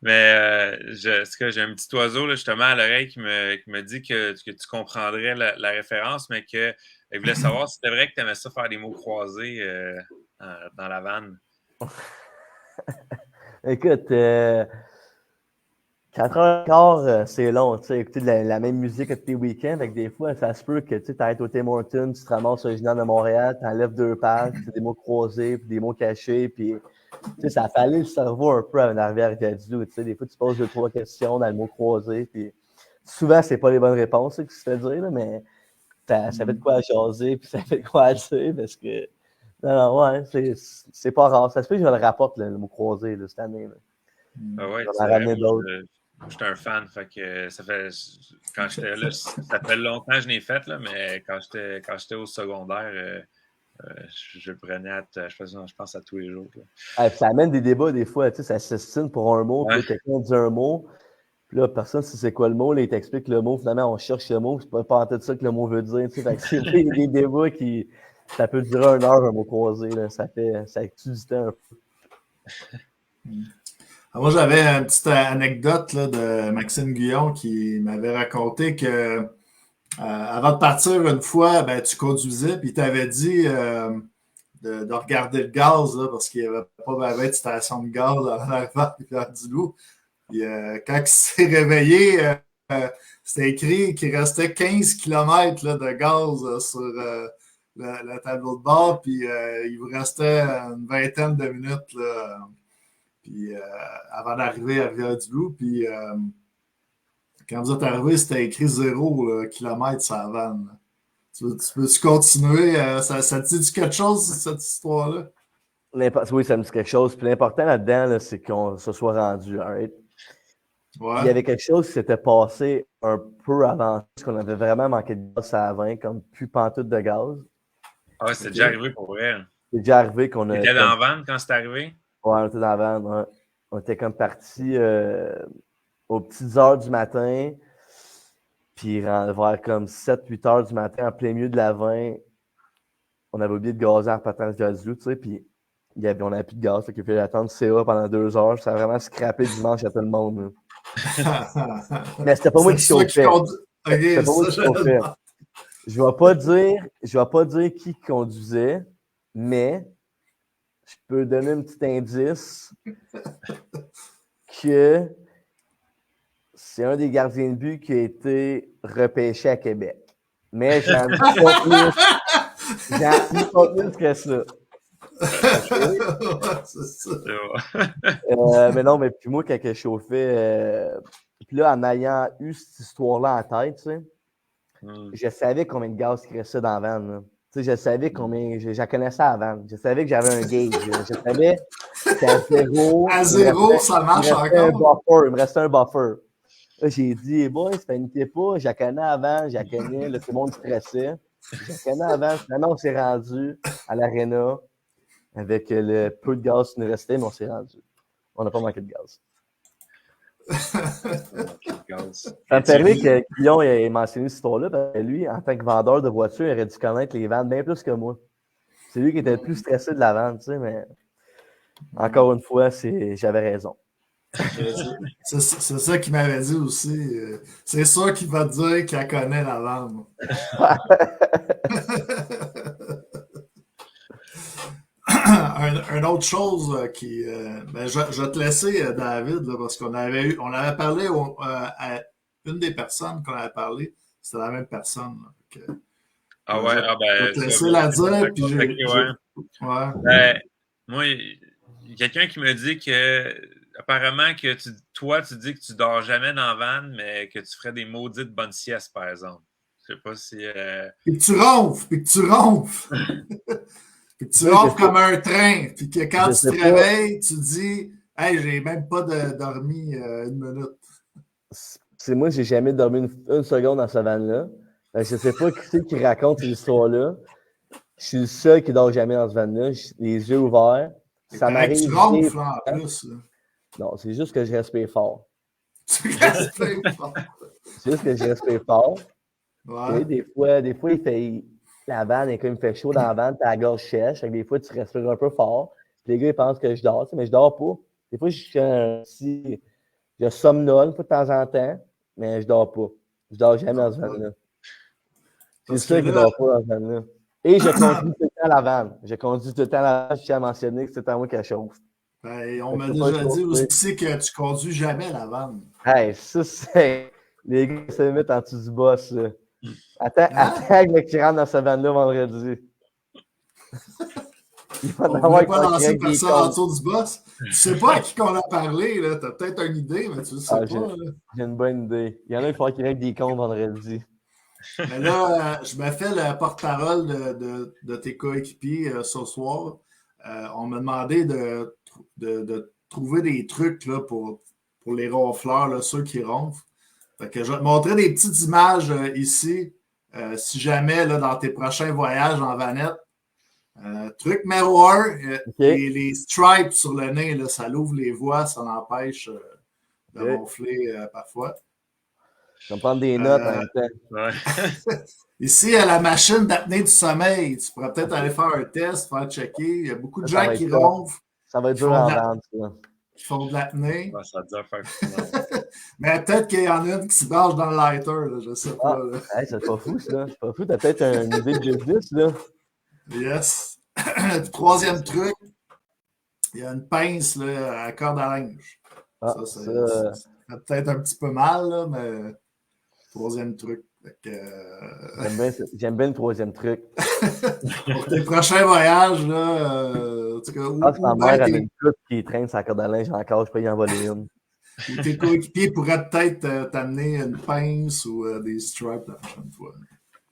Mais j'ai un petit oiseau là, justement à l'oreille qui me dit que tu comprendrais la référence, mais qu'il voulait savoir si c'était vrai que tu aimais ça faire des mots croisés dans la vanne. Écoute, 4h15, c'est long, tu sais, écouter la même musique que tous les week-ends. Fait que des fois, ça se peut que tu arrêtes au Tim Hortons, tu te ramasses original de Montréal, tu enlèves 2 pages, des mots croisés, puis des mots cachés, puis ça fait aller le cerveau un peu avant d'arriver à Rivière-du-Loup. Des fois, tu poses 2-3 questions dans le mot croisé, puis souvent, c'est pas les bonnes réponses que tu te fais dire, là, mais ça fait de quoi à jaser, puis ça fait de quoi à dire, parce que non, ouais, c'est pas rare. Ça se fait que je le rapporte, le mot croisé, là, cette année. Là. Ah ouais, on en a ramené d'autres. J'étais un fan, fait que ça fait quand j'étais là, ça fait longtemps que je l'ai fait, là, mais quand j'étais au secondaire, je prenais je pense à tous les jours. Ça amène des débats des fois, tu sais, ça s'estime pour un mot, puis quelqu'un dit un mot, puis là, personne ne sait c'est quoi le mot, là, il t'explique le mot, finalement, on cherche le mot, c'est pas en tête ça que le mot veut dire, tu sais, fait que c'est des débats qui, ça peut durer 1 heure, un mot croisé, là, ça tue du temps un peu. Moi, j'avais une petite anecdote là, de Maxime Guillon qui m'avait raconté que avant de partir une fois, ben, tu conduisais puis il t'avait dit de regarder le gaz là, parce qu'il n'y avait pas de station de gaz à Rivière-du-Loup. Puis quand il s'est réveillé, c'était écrit qu'il restait 15 km là, de gaz sur le tableau de bord, puis il vous restait une vingtaine de minutes là, puis avant d'arriver à Rivière-du-Loup, puis quand vous êtes arrivé, c'était écrit 0 km sur la vanne. Tu peux-tu continuer? Ça te dit quelque chose, cette histoire-là? Oui, ça me dit quelque chose. Puis l'important là-dedans, là, c'est qu'on se soit rendu. Right? Ouais. Il y avait quelque chose qui s'était passé un peu avant, parce qu'on avait vraiment manqué de gaz à la 20, comme plus pantoute de gaz. Ah ouais, c'est déjà arrivé pour vrai. C'est déjà arrivé qu'on a. T'étais dans la vanne quand c'est arrivé? Ouais, on était dans la vanne. Ouais. On était comme partis aux petites heures du matin, puis vers comme 7-8 heures du matin, en plein milieu de la 20, on avait oublié de gazer à Patence de Loup, tu sais, puis on n'avait plus de gaz, fait qu'il fallait attendre CA pendant 2 heures. Ça a vraiment scrappé dimanche à tout le monde. Mais c'était pas moi qui chauffais. C'était pas moi qui chauffais. Je vais pas dire qui conduisait, mais je peux donner un petit indice que c'est un des gardiens de but qui a été repêché à Québec. Mais j'en dis pas plus que ça. Mais non, mais puis moi, quand je chauffais, puis là, en ayant eu cette histoire-là en tête, tu sais, je savais combien de gaz il restait dans la vanne. Tu sais, je savais combien. Je la connaissais avant. Je savais que j'avais un gauge. Je savais qu'à 0. À 0, ça marche encore. Il me restait un buffer. Là, j'ai dit, boy, ça paniquait pas. Je la connais avant. Je la connais. Là, tout le monde stressait. Je la connais avant. Finalement, on s'est rendu à l'aréna avec le peu de gaz qui nous restait, mais on s'est rendu. On n'a pas manqué de gaz. Ça me permet que Guillaume ait mentionné cette histoire-là, parce que lui, en tant que vendeur de voitures, il aurait dû connaître les vannes bien plus que moi. C'est lui qui était le plus stressé de la vente, tu sais, mais encore une fois, j'avais raison. C'est ça qu'il m'avait dit aussi. C'est ça qu'il va te dire qu'il connaît la vente. Une autre chose qui. Je vais te laisser, David, là, parce on avait parlé à une des personnes qu'on avait parlé, c'était la même personne. Là, ah ouais, je vais te laisser la dire, puis moi, il y a quelqu'un qui me dit que apparemment que toi, tu dis que tu dors jamais dans la van, mais que tu ferais des maudites bonnes siestes, par exemple. Je sais pas si. Puis que tu ronfles, puis que tu ronfles comme un train, puis que quand tu te réveilles, tu dis « Hey, j'ai même pas dormi 1 minute. » C'est moi, j'ai jamais dormi une seconde dans cette van-là. Ben, je sais pas qui c'est qui raconte cette histoire-là. Je suis le seul qui dort jamais dans ce van-là. Les yeux ouverts. Ça m'arrive. Tu ronfles en plus. Là. Non, c'est juste que je respire fort. Tu respires fort. C'est juste que je respire fort. Ouais. Des fois, il fait. La vanne, et quand il me fait chaud dans la vanne, ta gorge sèche. Des fois, tu respires un peu fort. Les gars, ils pensent que je dors, mais je dors pas. Des fois, je somnole de temps en temps, mais je dors pas. Je dors jamais dans ce van-là. C'est ça qui dort pas dans ce van-là. Et je conduis tout le temps la vanne. Je conduis tout le temps la vanne. Je tiens à mentionner que c'est à moi qui chauffe. Ben, on m'a déjà dit aussi que tu conduis jamais la vanne. Hey, ça, c'est. Les gars se mettent en dessous du boss, là. Attends que tu rentres dans ce van-là vendredi. On ne voulait pas lancer personne en dessous du boss. Tu sais pas à qui qu'on a parlé, là. T'as peut-être une idée, mais tu ne sais pas. J'ai une bonne idée. Il y en a qui font qu'ils règlent des comptes vendredi. Mais là, je me fais le porte-parole de tes coéquipiers ce soir. On m'a demandé de trouver des trucs là, pour les ronfleurs, là, ceux qui ronflent. Fait que je vais te montrer des petites images ici. Si jamais, là, dans tes prochains voyages en vanette, truc numéro 1, les stripes sur le nez, là, ça l'ouvre les voies, ça l'empêche de ronfler parfois. Je vais prendre des notes en même temps. Ouais. Ici, à la machine d'apnée du sommeil, tu pourrais peut-être aller faire un test, faire checker. Il y a beaucoup de gens qui ronflent. Ça va être dur en vente, ça. Qui font de l'apnée. Ouais, ça doit faire mais peut-être qu'il y en a une qui se barge dans le lighter, là, je sais pas. Hey, c'est pas fou, ça. C'est pas fou. T'as peut-être une idée de business, là. Yes. Troisième truc, il y a une pince là, à corde à linge. Ça fait peut-être un petit peu mal, là, mais troisième truc. J'aime bien le troisième truc. Pour tes prochains voyages, là, en tout cas, ma mère avait une coupe qui traîne sa corde à linge encore, je peux y envoler une. Tes coéquipiers pourraient peut-être t'amener une pince ou des stripes la prochaine fois.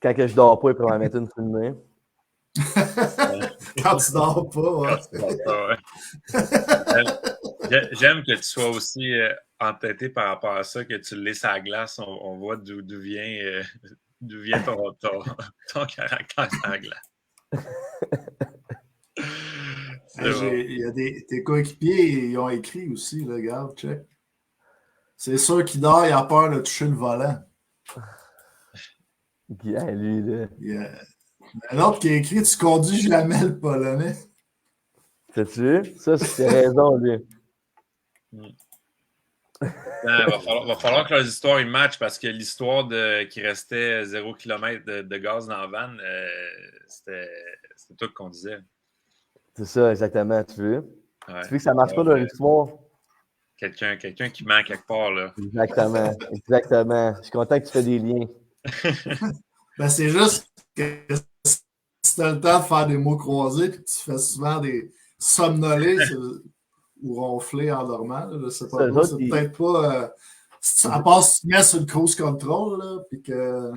Quand je dors pas, ils pourraient en mettre une sur le nez. Quand tu dors pas, ouais. J'aime que tu sois aussi entêté par rapport à ça, que tu le laisses à la glace. On voit d'où vient ton caractère à la glace. Il y a tes coéquipiers, ils ont écrit aussi, là, regarde, check. C'est sûr qu'il dort, il a peur de toucher le volant. Yeah, lui, là. Yeah. L'autre qui a écrit, tu conduis jamais le polonais. Sais-tu? Ça, c'est raison, lui. Va falloir que leurs histoires ils matchent parce que l'histoire qui restait 0 km de gaz dans la vanne, c'était tout qu'on disait. C'est ça, exactement, tu veux. Ouais. Tu veux que ça marche pas leur histoire? Quelqu'un qui ment quelque part, là. Exactement. Je suis content que tu fais des liens. Ben, c'est juste que si tu as le temps de faire des mots croisés et que tu fais souvent des somnolés ou ronfler en dormant, je sais pas. C'est peut-être pas. À part si tu mets sur le cruise control, là, puis que.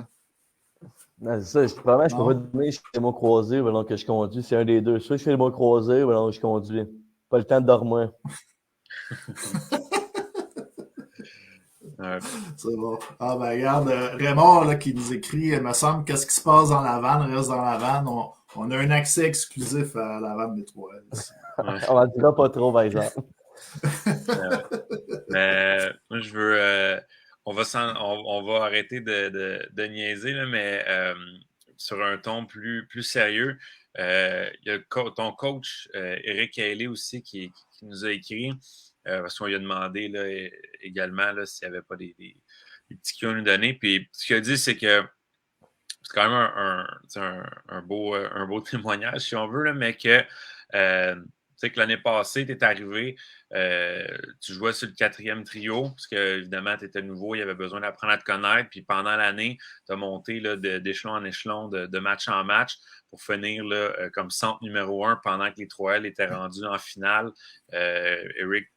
Non, c'est ça. Probablement, je peux pas te donner je fais des mots croisés ou alors que je conduis. C'est un des deux. Soit je fais des mots croisés ou alors je conduis. Pas le temps de dormir. Ouais. C'est bon. Ah ben regarde, Raymond là, qui nous écrit, il me semble, qu'est-ce qui se passe dans la vanne, reste dans la vanne. On a un accès exclusif à la vanne des Trois L. Ouais. On en dira pas trop, par exemple. Mais moi, je veux. On va arrêter de niaiser, là, mais sur un ton plus sérieux. Il y a ton coach, Eric Haley aussi, qui nous a écrit. Parce qu'on lui a demandé là, également là, s'il n'y avait pas des petits cues à nous donner. Puis ce qu'il a dit, c'est que c'est quand même un beau témoignage, si on veut, là, mais que tu sais que l'année passée, tu es arrivé, tu jouais sur le 4e trio, parce que évidemment, tu étais nouveau, il y avait besoin d'apprendre à te connaître. Puis pendant l'année, tu as monté là, d'échelon en échelon, de match en match, pour finir là, comme centre numéro 1 pendant que les 3L étaient rendus en finale. Eric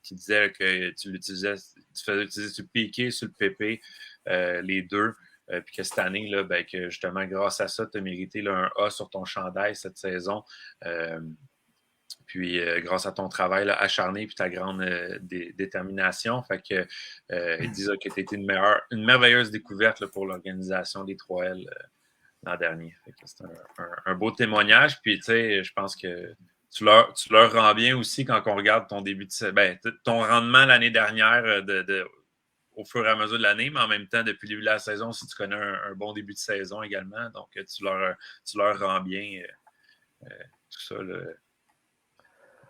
qui disait que tu faisais utiliser sur le piqué, sur le PP, les deux. Puis que cette année, là, ben, que justement, grâce à ça, tu as mérité là, un A sur ton chandail cette saison. Puis grâce à ton travail là, acharné puis ta grande détermination, fait que ils disent que tu as été une merveilleuse découverte là, pour l'organisation des 3L l'an dernier. Fait que c'est un beau témoignage. Puis tu sais, je pense que tu leur rends bien aussi quand on regarde ton début de ton rendement l'année dernière au fur et à mesure de l'année, mais en même temps, depuis le début de la saison, si tu connais un bon début de saison également, donc tu leur rends bien tout ça. Là.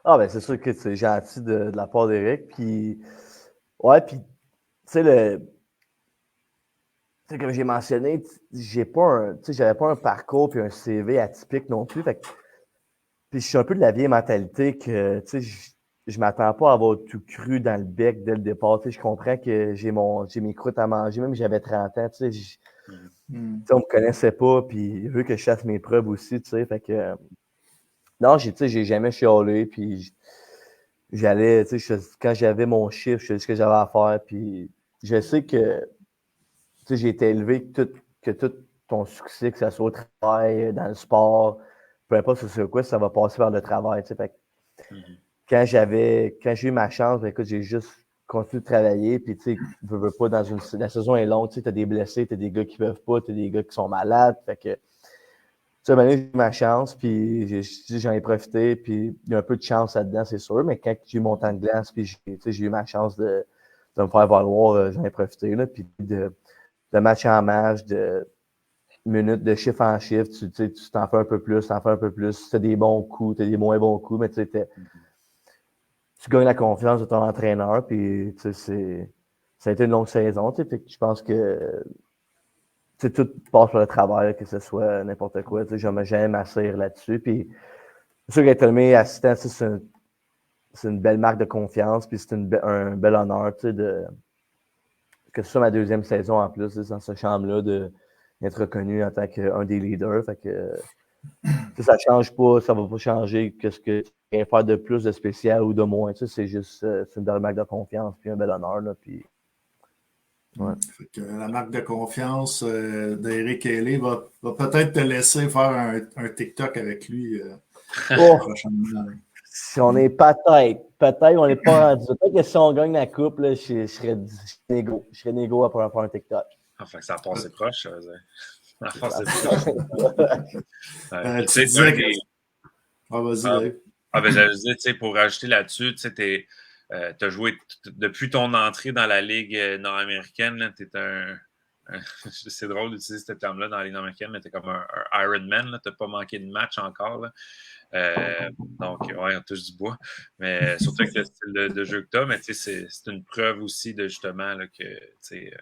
Ah, ben c'est sûr que c'est gentil de la part d'Éric. Puis, ouais, puis, tu sais, comme j'ai mentionné, j'avais pas un parcours puis un CV atypique non plus. Fait que, puis, je suis un peu de la vieille mentalité que, tu sais, je m'attends pas à avoir tout cru dans le bec dès le départ. Tu sais, je comprends que j'ai mes croûtes à manger, même si j'avais 30 ans, tu sais, on me connaissait pas, puis il veut que je fasse mes preuves aussi, tu sais. Fait que, non, j'ai jamais chialé, puis j'allais, tu sais, quand j'avais mon chiffre, je faisais ce que j'avais à faire, puis je sais que, tu sais, j'ai été élevé que tout ton succès, que ce soit au travail, dans le sport, peu importe ce quoi, ça va passer par le travail, tu sais. Fait que, quand j'ai eu ma chance, ben, écoute, j'ai juste continué de travailler, puis tu sais, veux pas la saison est longue, tu sais, t'as des blessés, t'as des gars qui peuvent pas, t'as des gars qui sont malades, fait que, tu sais, ben, j'ai eu ma chance, puis j'en ai profité, puis il y a un peu de chance là-dedans, c'est sûr, mais quand j'ai eu mon temps de glace, puis j'ai eu ma chance de me faire valoir, j'en ai profité, là, puis de match en match, de minutes, de chiffre en chiffre, tu t'en fais un peu plus, t'as des bons coups, t'as des moins bons coups, mais tu sais, tu gagnes la confiance de ton entraîneur, puis ça a été une longue saison, fait que je pense que tout passe par le travail, que ce soit n'importe quoi, j'aime m'asseoir là-dessus, puis c'est sûr qu'être nommé assistant, c'est une belle marque de confiance, puis c'est un bel honneur, que ce soit ma deuxième saison en plus, dans cette chambre-là, d'être reconnu en tant qu'un des leaders, fait que ça change pas, ça va pas changer que ce que tu viens faire de plus de spécial ou de moins. C'est juste c'est une belle marque de confiance puis un bel honneur. Là, puis, ouais. Fait que la marque de confiance d'Éric Ailey va peut-être te laisser faire un TikTok avec lui prochainement. Si on est peut-être, on n'est pas rendu. Peut-être que si on gagne la coupe, là, je serais négo. Je serais négo à faire un TikTok. Enfin, ça a passé proche, ça veut dire. Tu disais que... vas-y, ben, j'allais dire, tu sais, pour rajouter là-dessus, tu sais, t'as joué depuis ton entrée dans la Ligue nord-américaine, c'est drôle d'utiliser ce terme-là dans la Ligue nord-américaine, mais t'es comme un Ironman, t'as pas manqué de match encore, là. Donc, ouais, on touche du bois. Mais surtout avec le style de jeu que t'as, mais tu sais, c'est une preuve aussi de justement là, que, tu sais,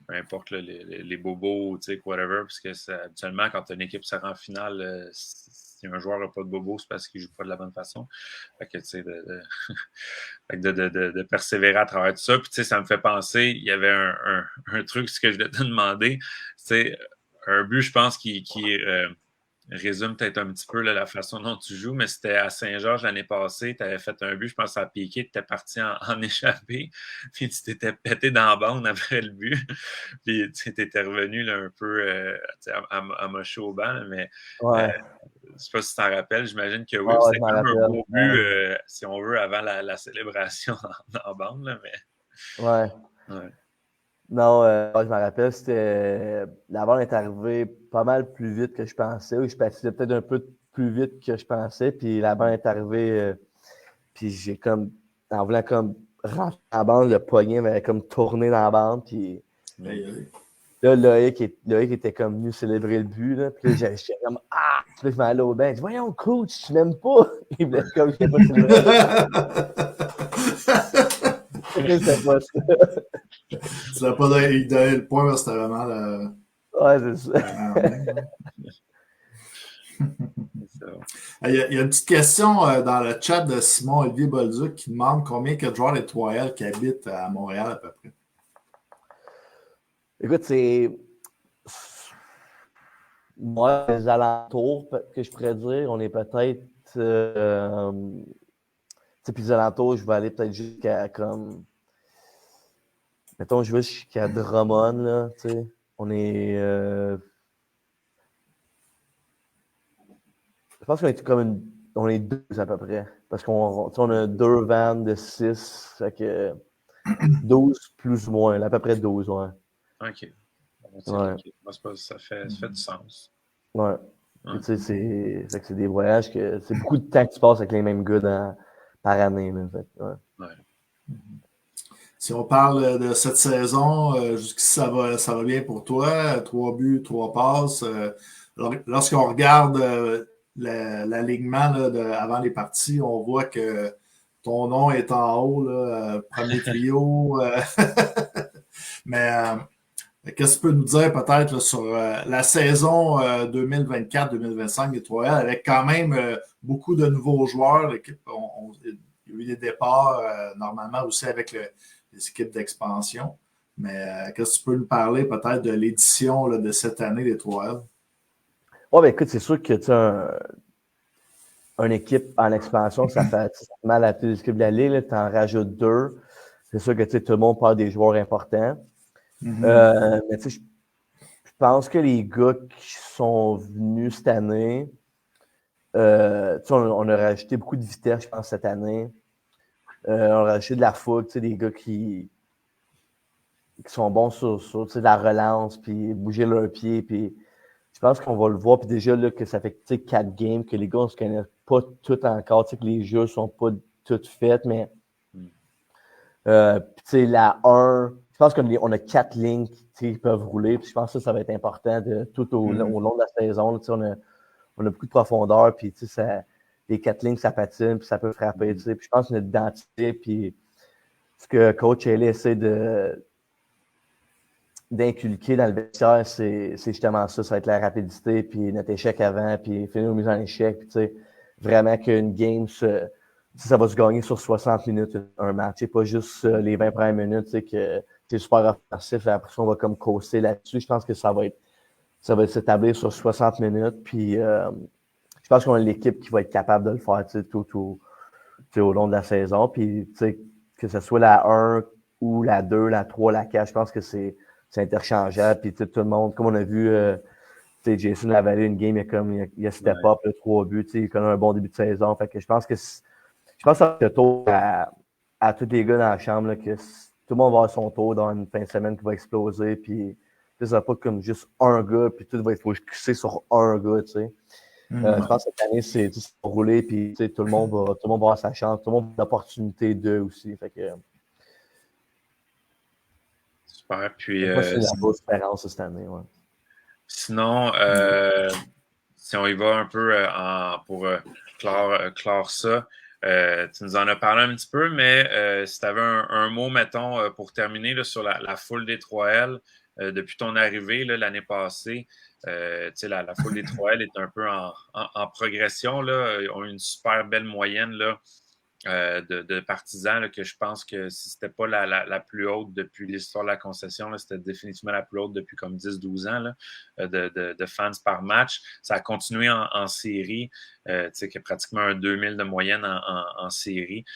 peu importe là, les bobos, tu sais, whatever, parce que habituellement, quand une équipe se rend en finale, si un joueur n'a pas de bobo, c'est parce qu'il ne joue pas de la bonne façon. Fait que, tu sais, de persévérer à travers tout ça. Puis, tu sais, ça me fait penser, il y avait un truc, ce que je voulais te demander, c'est un but, je pense, qui résume peut-être un petit peu là, la façon dont tu joues, mais c'était à Saint-Georges l'année passée, tu avais fait un but, je pense à piqué, tu étais parti en échappée, puis tu t'étais pété dans la bande après le but, puis tu étais revenu là, un peu à mocher au banc, mais ouais. Je ne sais pas si tu t'en rappelles, j'imagine que oui, c'était quand même un beau but, si on veut, avant la célébration en bande, là, mais... Ouais. Non, je me rappelle, la balle est arrivée pas mal plus vite que je pensais, ou je passais peut-être un peu plus vite que je pensais, puis la balle est arrivée, puis j'ai comme, en voulant comme rentrer dans la bande, le poignet m'avait comme tourné dans la bande, puis là, Loïc était comme venu célébrer le but, là, puis là, j'étais comme, puis là, je m'en allais au banc, je dis, voyons, coach, tu m'aimes pas, il voulait comme, je n'ai pas célébré. C'était pas ça. Tu n'as pas donné le point, mais c'était vraiment le... Ouais, c'est ça. Il y a une petite question dans le chat de Simon-Olivier Bolduc qui demande combien il y a de joueurs des 3L qui habitent à Montréal à peu près. Écoute, c'est... Moi, les alentours, que je pourrais dire, on est peut-être... puis les alentours, je vais aller peut-être jusqu'à comme... Mettons, je vais jusqu'à Drummond, là, tu sais. On est... Je pense qu'on est comme est 2 à peu près. Parce qu'on a 2 vannes de 6. Fait que 12 plus ou moins, à peu près 12, ouais. OK. Ouais. Ça fait du sens. Ouais. Puis, tu sais, c'est des voyages que c'est beaucoup de temps que tu passes avec les mêmes gars par année. Là, fait, ouais. Si on parle de cette saison, jusqu'ici, ça va bien pour toi. 3 buts, 3 passes. Lorsqu'on regarde l'alignement avant les parties, on voit que ton nom est en haut, là, premier trio. Mais qu'est-ce que tu peux nous dire peut-être là, sur la saison 2024-2025 des Trois-Rivières, avec quand même beaucoup de nouveaux joueurs. L'équipe, il y a eu des départs normalement aussi avec les équipes d'expansion. Mais qu'est-ce que tu peux nous parler peut-être de l'édition là, de cette année des Trois-Rivières? Ouais, ben écoute, c'est sûr que tu as une équipe en expansion, ça fait mal à toutes les équipes de la Ligue. Tu en rajoutes 2. C'est sûr que tout le monde parle des joueurs importants. Mais tu sais, je pense que les gars qui sont venus cette année, on a rajouté beaucoup de vitesse, je pense, cette année. On a rajouté de la fougue, des gars qui sont bons sur de la relance, puis bouger leurs pieds. Puis je pense qu'on va le voir. Puis déjà, là, que ça fait 4 games, que les gars, on ne se connaît pas tout encore, que les jeux ne sont pas tous faits, mais la 1, je pense qu'on a 4 lignes qui peuvent rouler. Puis je pense que ça va être important tout au long de la saison. Là, on a beaucoup de profondeur, puis les 4 lignes, ça patine, puis ça peut frapper. Puis je pense que notre identité, puis ce que coach Haley essaie d'inculquer dans le vestiaire, c'est justement ça. Ça va être la rapidité, puis notre échec avant, puis finir nos mises en échec. Puis vraiment qu'une game, ça va se gagner sur 60 minutes un match, et pas juste les 20 premières minutes, que c'est super offensif. Après ça, on va comme coaster là-dessus. Je pense que ça va s'établir sur 60 minutes. Puis je pense qu'on a l'équipe qui va être capable de le faire tout au long de la saison. Puis que ce soit la 1 ou la 2, la 3, la 4, je pense que c'est interchangeable. Puis tout le monde, comme on a vu, Jason Lavallée, une game, il a step up, 3 buts, il connaît un bon début de saison. Fait que je pense que ça va être le tour à tous les gars dans la chambre, là, que tout le monde va avoir son tour dans une fin de semaine qui va exploser. Puis ça va pas comme juste un gars, puis tout va être focusé sur un gars, tu sais. Je pense que cette année, c'est rouler, puis tout le monde va avoir sa chance, tout le monde a l'opportunité d'eux aussi. Fait que, super. Puis, c'est la grosse différence cette année. Ouais. Sinon, si on y va un peu pour clore ça, tu nous en as parlé un petit peu, mais si tu avais un mot, mettons, pour terminer là, sur la foule des 3L, depuis ton arrivée l'année passée, la foule des 3L est un peu en progression. Là. Ils ont une super belle moyenne là, de partisans, là, que je pense que si c'était pas la plus haute depuis l'histoire de la concession, là, c'était définitivement la plus haute depuis comme 10-12 ans là, de fans par match. Ça a continué en série, qu'il y a pratiquement un 2000 de moyenne en série.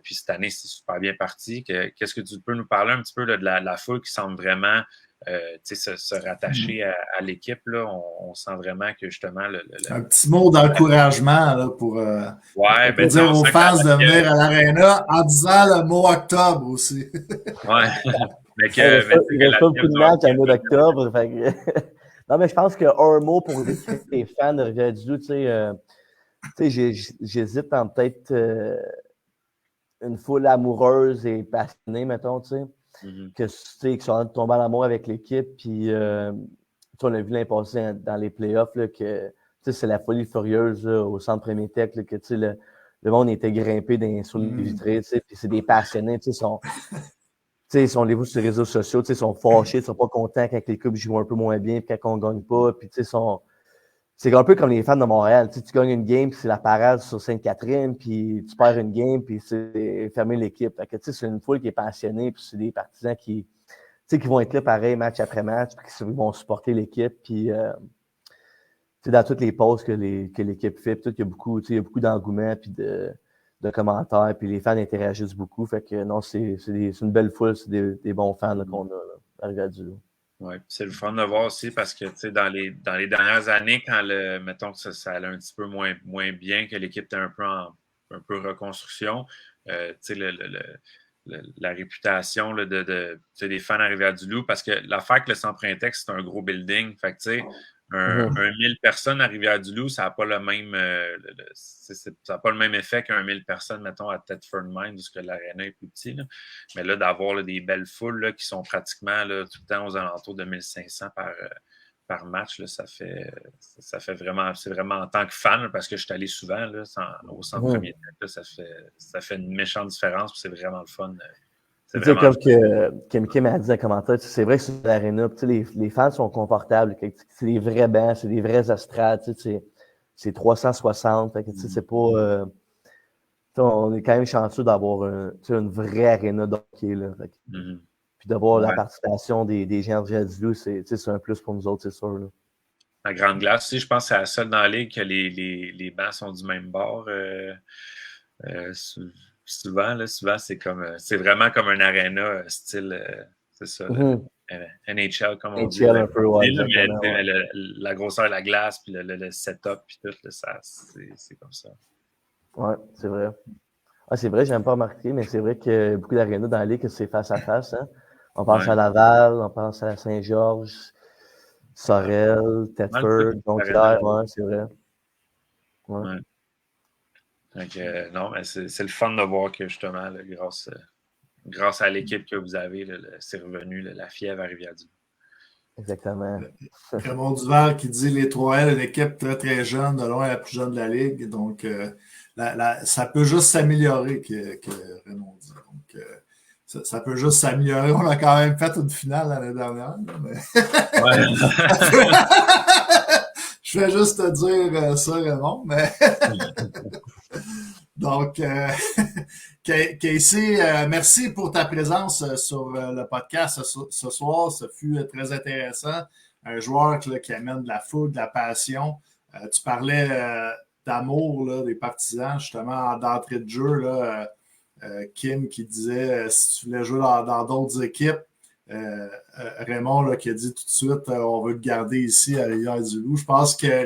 Puis cette année, c'est super bien parti. Qu'est-ce que tu peux nous parler un petit peu là, de la foule qui semble vraiment se rattacher à l'équipe, là, on sent vraiment que justement... Un petit mot d'encouragement là, pour dire aux fans de venir à l'Arena en disant le mot octobre aussi. Ouais. Il reste pas beaucoup de matchs à mois d'octobre. Non, mais je pense qu'un mot pour les fans de Rivière-du-Loup, j'hésite en peut-être une foule amoureuse et passionnée, mettons, tu sais. Qui sont en train de tomber en amour avec l'équipe. Puis, on a vu l'année passée dans les playoffs là, que c'est la folie furieuse là, au centre Premier Tech, là, que le monde était grimpé sur les vitrées. Puis c'est des passionnés. Ils sont les sur les réseaux sociaux, ils sont fâchés, ils sont pas contents quand l'équipe joue un peu moins bien, puis quand on gagne pas. Puis, c'est un peu comme les fans de Montréal. Tu gagnes une game, puis c'est la parade sur Sainte-Catherine, puis tu perds une game, puis c'est fermer l'équipe. C'est une foule qui est passionnée, puis c'est des partisans qui vont être là pareil, match après match, puis qui vont supporter l'équipe. Puis dans toutes les pauses que l'équipe fait, il y a beaucoup d'engouement, puis de commentaires, puis les fans interagissent beaucoup. Fait que non, c'est une belle foule, c'est des bons fans là, qu'on a là, à Rivière-du-Loup. Oui, c'est le fun de voir aussi parce que dans les dernières années, quand mettons que ça allait un petit peu moins bien, que l'équipe était un peu reconstruction, la réputation là, des fans à Rivière-du-Loup, parce que l'affaire que le Sans Prétexte, c'est un gros building. Fait que, un 1000 personnes à Rivière-du-Loup, ça n'a pas le même ça n'a pas le même effet qu'un 1000 personnes, mettons, à Thetford Mines, où l'aréna est plus petit. Là. Mais là, d'avoir là, des belles foules là, qui sont pratiquement là, tout le temps aux alentours de 1500 par match, là, ça fait vraiment, c'est vraiment en tant que fan, parce que je suis allé souvent là, au centre premier temps, ça fait une méchante différence, c'est vraiment le fun. C'est vraiment comme que Kim a dit dans les commentaires, c'est vrai que sur l'aréna, les fans sont confortables, c'est des vrais bancs, c'est des vrais estrades, c'est 360, c'est pas... on est quand même chanceux d'avoir une vraie aréna d'hockey, là. Puis d'avoir la participation des gens de Rivière-du-Loup, c'est un plus pour nous autres, c'est sûr. Là. La Grande Glace aussi, je pense que c'est la seule dans la ligue que les bancs sont du même bord. Souvent, c'est vraiment comme un aréna style, c'est ça, NHL, comme on dit. NHL un peu, ouais. Mais la grosseur de la glace, puis le setup, puis tout, c'est comme ça. Ouais, c'est vrai. Ah, c'est vrai, j'aime pas remarquer, mais c'est vrai que beaucoup d'arénas dans la ligue, c'est face à face. Hein? On pense à Laval, on pense à Saint-Georges, Sorel, Thetford, Jonquière, ouais, c'est vrai. Ouais. Donc, non, mais c'est le fun de voir que justement, là, grâce à l'équipe que vous avez, là, c'est revenu la fièvre à Rivière-du-Loup. Exactement. Raymond Duval qui dit les 3L, une équipe très, très jeune, de loin la plus jeune de la Ligue. Donc, ça peut juste s'améliorer, que Raymond dit. Donc, ça peut juste s'améliorer. On a quand même fait une finale l'année dernière. Mais... Je vais juste te dire ça, Raymond. Mais... Donc, Casey, merci pour ta présence sur le podcast ce soir. Ça fut très intéressant. Un joueur qui amène de la foule, de la passion. Tu parlais d'amour là, des partisans, justement, d'entrée de jeu. Là, Kim qui disait si tu voulais jouer dans d'autres équipes, Raymond là, qui a dit tout de suite on veut te garder ici à Rivière-du-Loup. Je pense que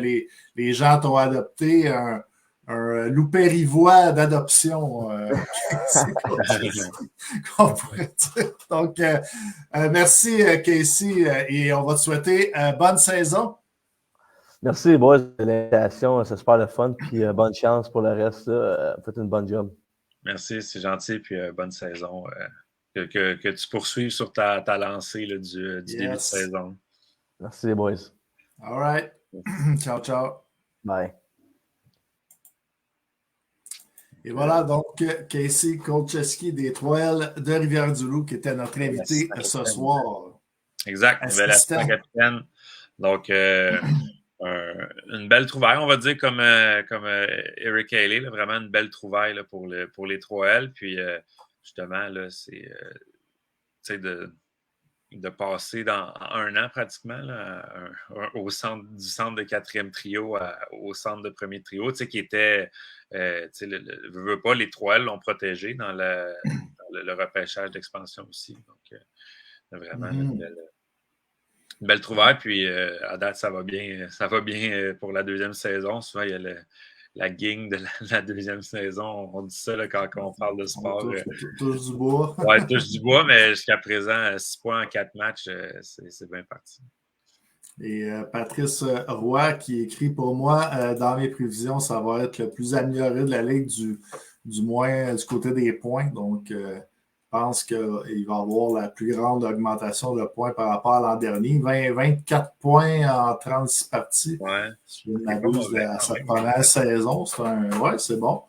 les gens t'ont adopté un loup-périvois d'adoption, qu'on pourrait dire. Donc, merci, Casey, et on va te souhaiter bonne saison. Merci, boys, de l'invitation. C'est super le fun, puis bonne chance pour le reste. Faites une bonne job. Merci, c'est gentil, puis bonne saison. Que tu poursuives sur ta lancée là, du début de saison. Merci, les boys. All right. Ciao, ciao. Bye. Et voilà donc Casey Kolcheski des 3L de Rivière-du-Loup qui était notre invité ce soir. Exact, nouvel assistant capitaine. Donc, une belle trouvaille, on va dire, comme Eric Haley, là, vraiment une belle trouvaille là, pour les 3L. Puis, justement, là, c'est de passer dans un an pratiquement là, du centre de quatrième trio au centre de premier trio, qui était, veux pas, les 3L l'ont protégé dans le repêchage d'expansion aussi. Donc, vraiment une belle trouvaille. Puis, à date, ça va bien pour la deuxième saison. Souvent, il y a la gang de la deuxième saison. On dit ça là, quand on parle de sport. Touche du bois. Oui, touche du bois, mais jusqu'à présent, 6 points en 4 matchs, c'est bien parti. Et Patrice Roy qui écrit pour moi, dans mes prévisions, ça va être le plus amélioré de la Ligue, du moins du côté des points. Donc, je pense qu'il va y avoir la plus grande augmentation de points par rapport à l'an dernier. 24 points en 36 parties. Ouais. Si je m'abuse à cette première saison, c'est bon.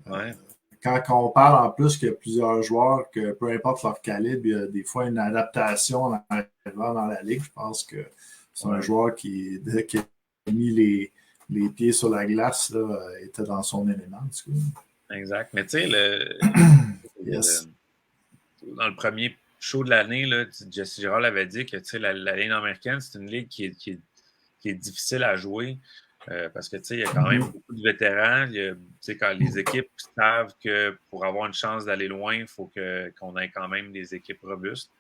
Ouais. Quand on parle en plus qu'il y a plusieurs joueurs, que peu importe leur calibre, il y a des fois une adaptation en arrivant dans la Ligue. Je pense que c'est un joueur qui a mis les pieds sur la glace, là, était dans son élément. Exact. Mais tu sais, dans le premier show de l'année, là, Jesse Girard avait dit que la Ligue américaine, c'est une ligue qui est difficile à jouer parce que il y a quand même beaucoup de vétérans. Quand les équipes savent que pour avoir une chance d'aller loin, il faut qu'on ait quand même des équipes robustes.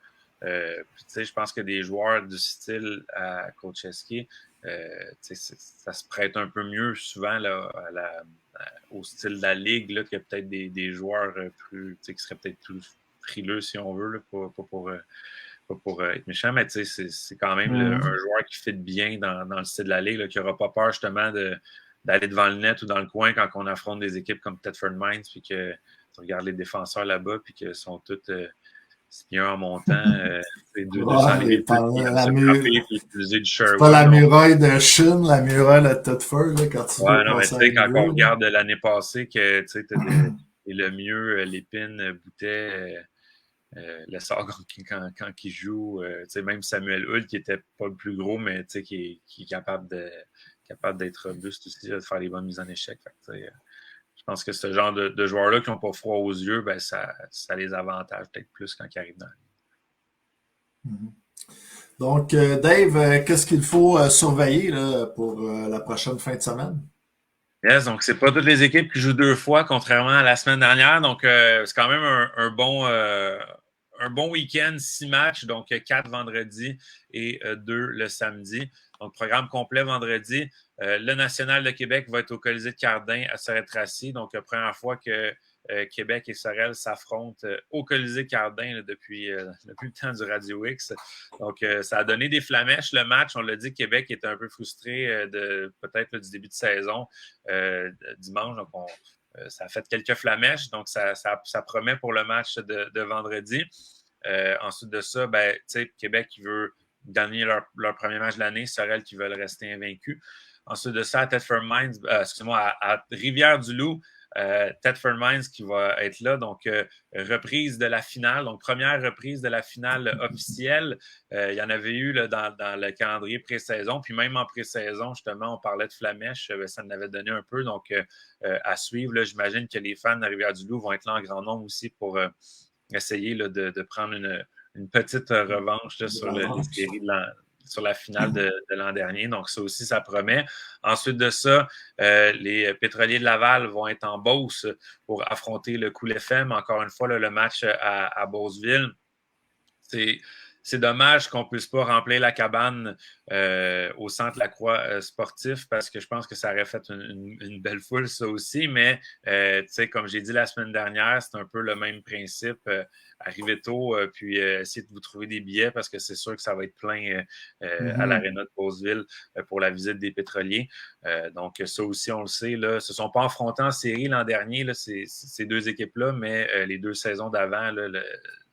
Je pense que des joueurs du style à Kocheski, ça se prête un peu mieux souvent là, au style de la ligue là, qu'il y a peut-être des joueurs plus, qui seraient peut-être plus frileux, si on veut, là, pas pour être méchant, mais c'est quand même un joueur qui fit bien dans le style de la ligue, là, qui n'aura pas peur justement d'aller devant le net ou dans le coin quand on affronte des équipes comme Thetford Mines, puis que tu regardes les défenseurs là-bas, puis qu'ils sont tous spions en montant. C'est 200 livres. C'est pas la muraille de Chine, la muraille de Thetford, quand tu veux non, mais tu sais, quand on regarde l'année passée, que tu sais, le mieux, Lépine, Boutet, le Sargon quand il joue, même Samuel Hull, qui n'était pas le plus gros, mais qui est capable d'être robuste aussi, de faire les bonnes mises en échec. Je pense que ce genre de joueurs-là qui n'ont pas froid aux yeux, ben, ça les avantage peut-être plus quand ils arrivent dans la ligne. Donc, Dave, qu'est-ce qu'il faut surveiller là, pour la prochaine fin de semaine? Yes, donc c'est pas toutes les équipes qui jouent 2 fois, contrairement à la semaine dernière. Donc, c'est quand même un bon week-end, 6 matchs, donc 4 vendredi et 2 le samedi. Donc, programme complet vendredi. Le National de Québec va être au Colisée de Cardin à Sorel-Tracy. Donc, la première fois que Québec et Sorel s'affrontent au Colisée Cardin là, depuis le temps du Radio X. Donc, ça a donné des flamèches, le match. On l'a dit, Québec était un peu frustré peut-être du début de saison dimanche. Donc, ça a fait quelques flamèches. Donc, ça promet pour le match de vendredi. Ensuite de ça, ben, Québec qui veut gagner leur premier match de l'année, Sorel qui veulent rester invaincus. Ensuite de ça, à Thetford Mines, à Rivière-du-Loup, Thetford Mines qui va être là. Donc, reprise de la finale. Donc, première reprise de la finale officielle. Il y en avait eu là, dans le calendrier pré-saison. Puis même en pré-saison, justement, on parlait de flamèche. Ça en avait donné un peu. Donc, à suivre, là, j'imagine que les fans de Rivière-du-Loup vont être là en grand nombre aussi pour essayer là, de prendre une petite revanche là, sur les séries sur la finale de l'an dernier. Donc, ça aussi, ça promet. Ensuite de ça, les Pétroliers de Laval vont être en Beauce pour affronter le Cool FM. Encore une fois, là, le match à Beauceville. C'est dommage qu'on ne puisse pas remplir la cabane au Centre Lacroix sportif parce que je pense que ça aurait fait une belle foule, ça aussi. Mais, comme j'ai dit la semaine dernière, c'est un peu le même principe. Arrivez tôt, puis essayez de vous trouver des billets parce que c'est sûr que ça va être plein à l'Aréna de Beauceville pour la visite des pétroliers. Donc, ça aussi, on le sait. Là, ne se sont pas affrontés en série l'an dernier, là, ces 2 équipes-là, mais les 2 saisons d'avant,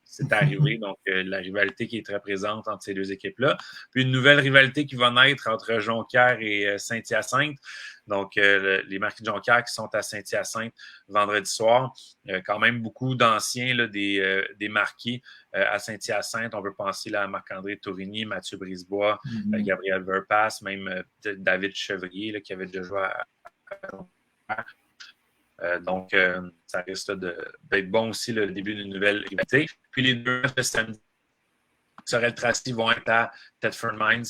c'est arrivé. Donc, la rivalité qui est très présente entre ces 2 équipes-là. Puis, une nouvelle rivalité qui va naître entre Jonquière et Saint-Hyacinthe. Donc, les Marquis de Jonquière qui sont à Saint-Hyacinthe vendredi soir. Quand même beaucoup d'anciens là, des Marquis à Saint-Hyacinthe. On peut penser là, à Marc-André Tourigny, Mathieu Brisebois, Gabriel Verpasse, même David Chevrier là, qui avait déjà joué à donc, ça risque d'être bon aussi le début d'une nouvelle rivalité. Puis les 2 le samedi, Sorel-Tracy vont être à Thetford Mines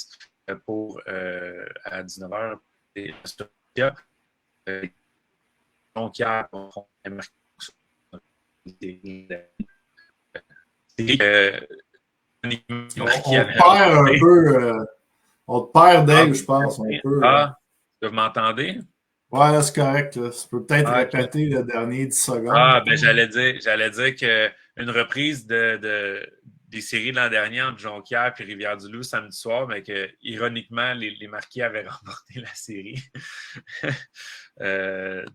pour à 19h. Donc, on te perd, Dave, je pense. Vous m'entendez? Ouais, là, c'est correct. Là. Tu peux peut-être répéter le dernier 10 secondes. Ben j'allais dire qu'une reprise des séries de l'an dernier entre Jonquière et Rivière-du-Loup samedi soir, mais que, ironiquement, les Marquis avaient remporté la série.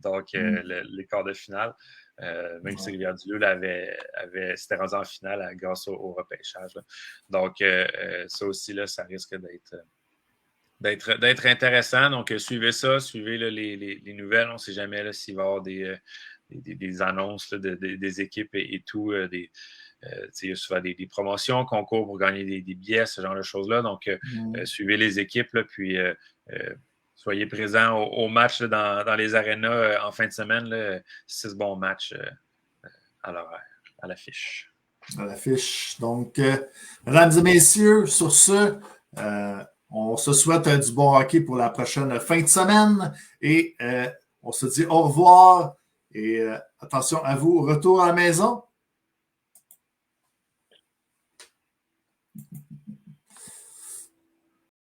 Donc, les quarts de finale. Même si Rivière-du-Loup s'était rendu en finale grâce au repêchage. Là. Donc, ça aussi, là, ça risque d'être intéressant. Donc, suivez ça, suivez là, les nouvelles. On ne sait jamais là, s'il va y avoir des annonces là, des équipes et tout. Il y a souvent des promotions, concours pour gagner des billets, ce genre de choses-là. Donc, suivez les équipes, là, puis soyez présents au match là, dans les arénas en fin de semaine. Là, 6 bons matchs à l'horaire, à l'affiche. À l'affiche. Donc, mesdames et messieurs, sur ce, on se souhaite du bon hockey pour la prochaine fin de semaine et on se dit au revoir et attention à vous, retour à la maison.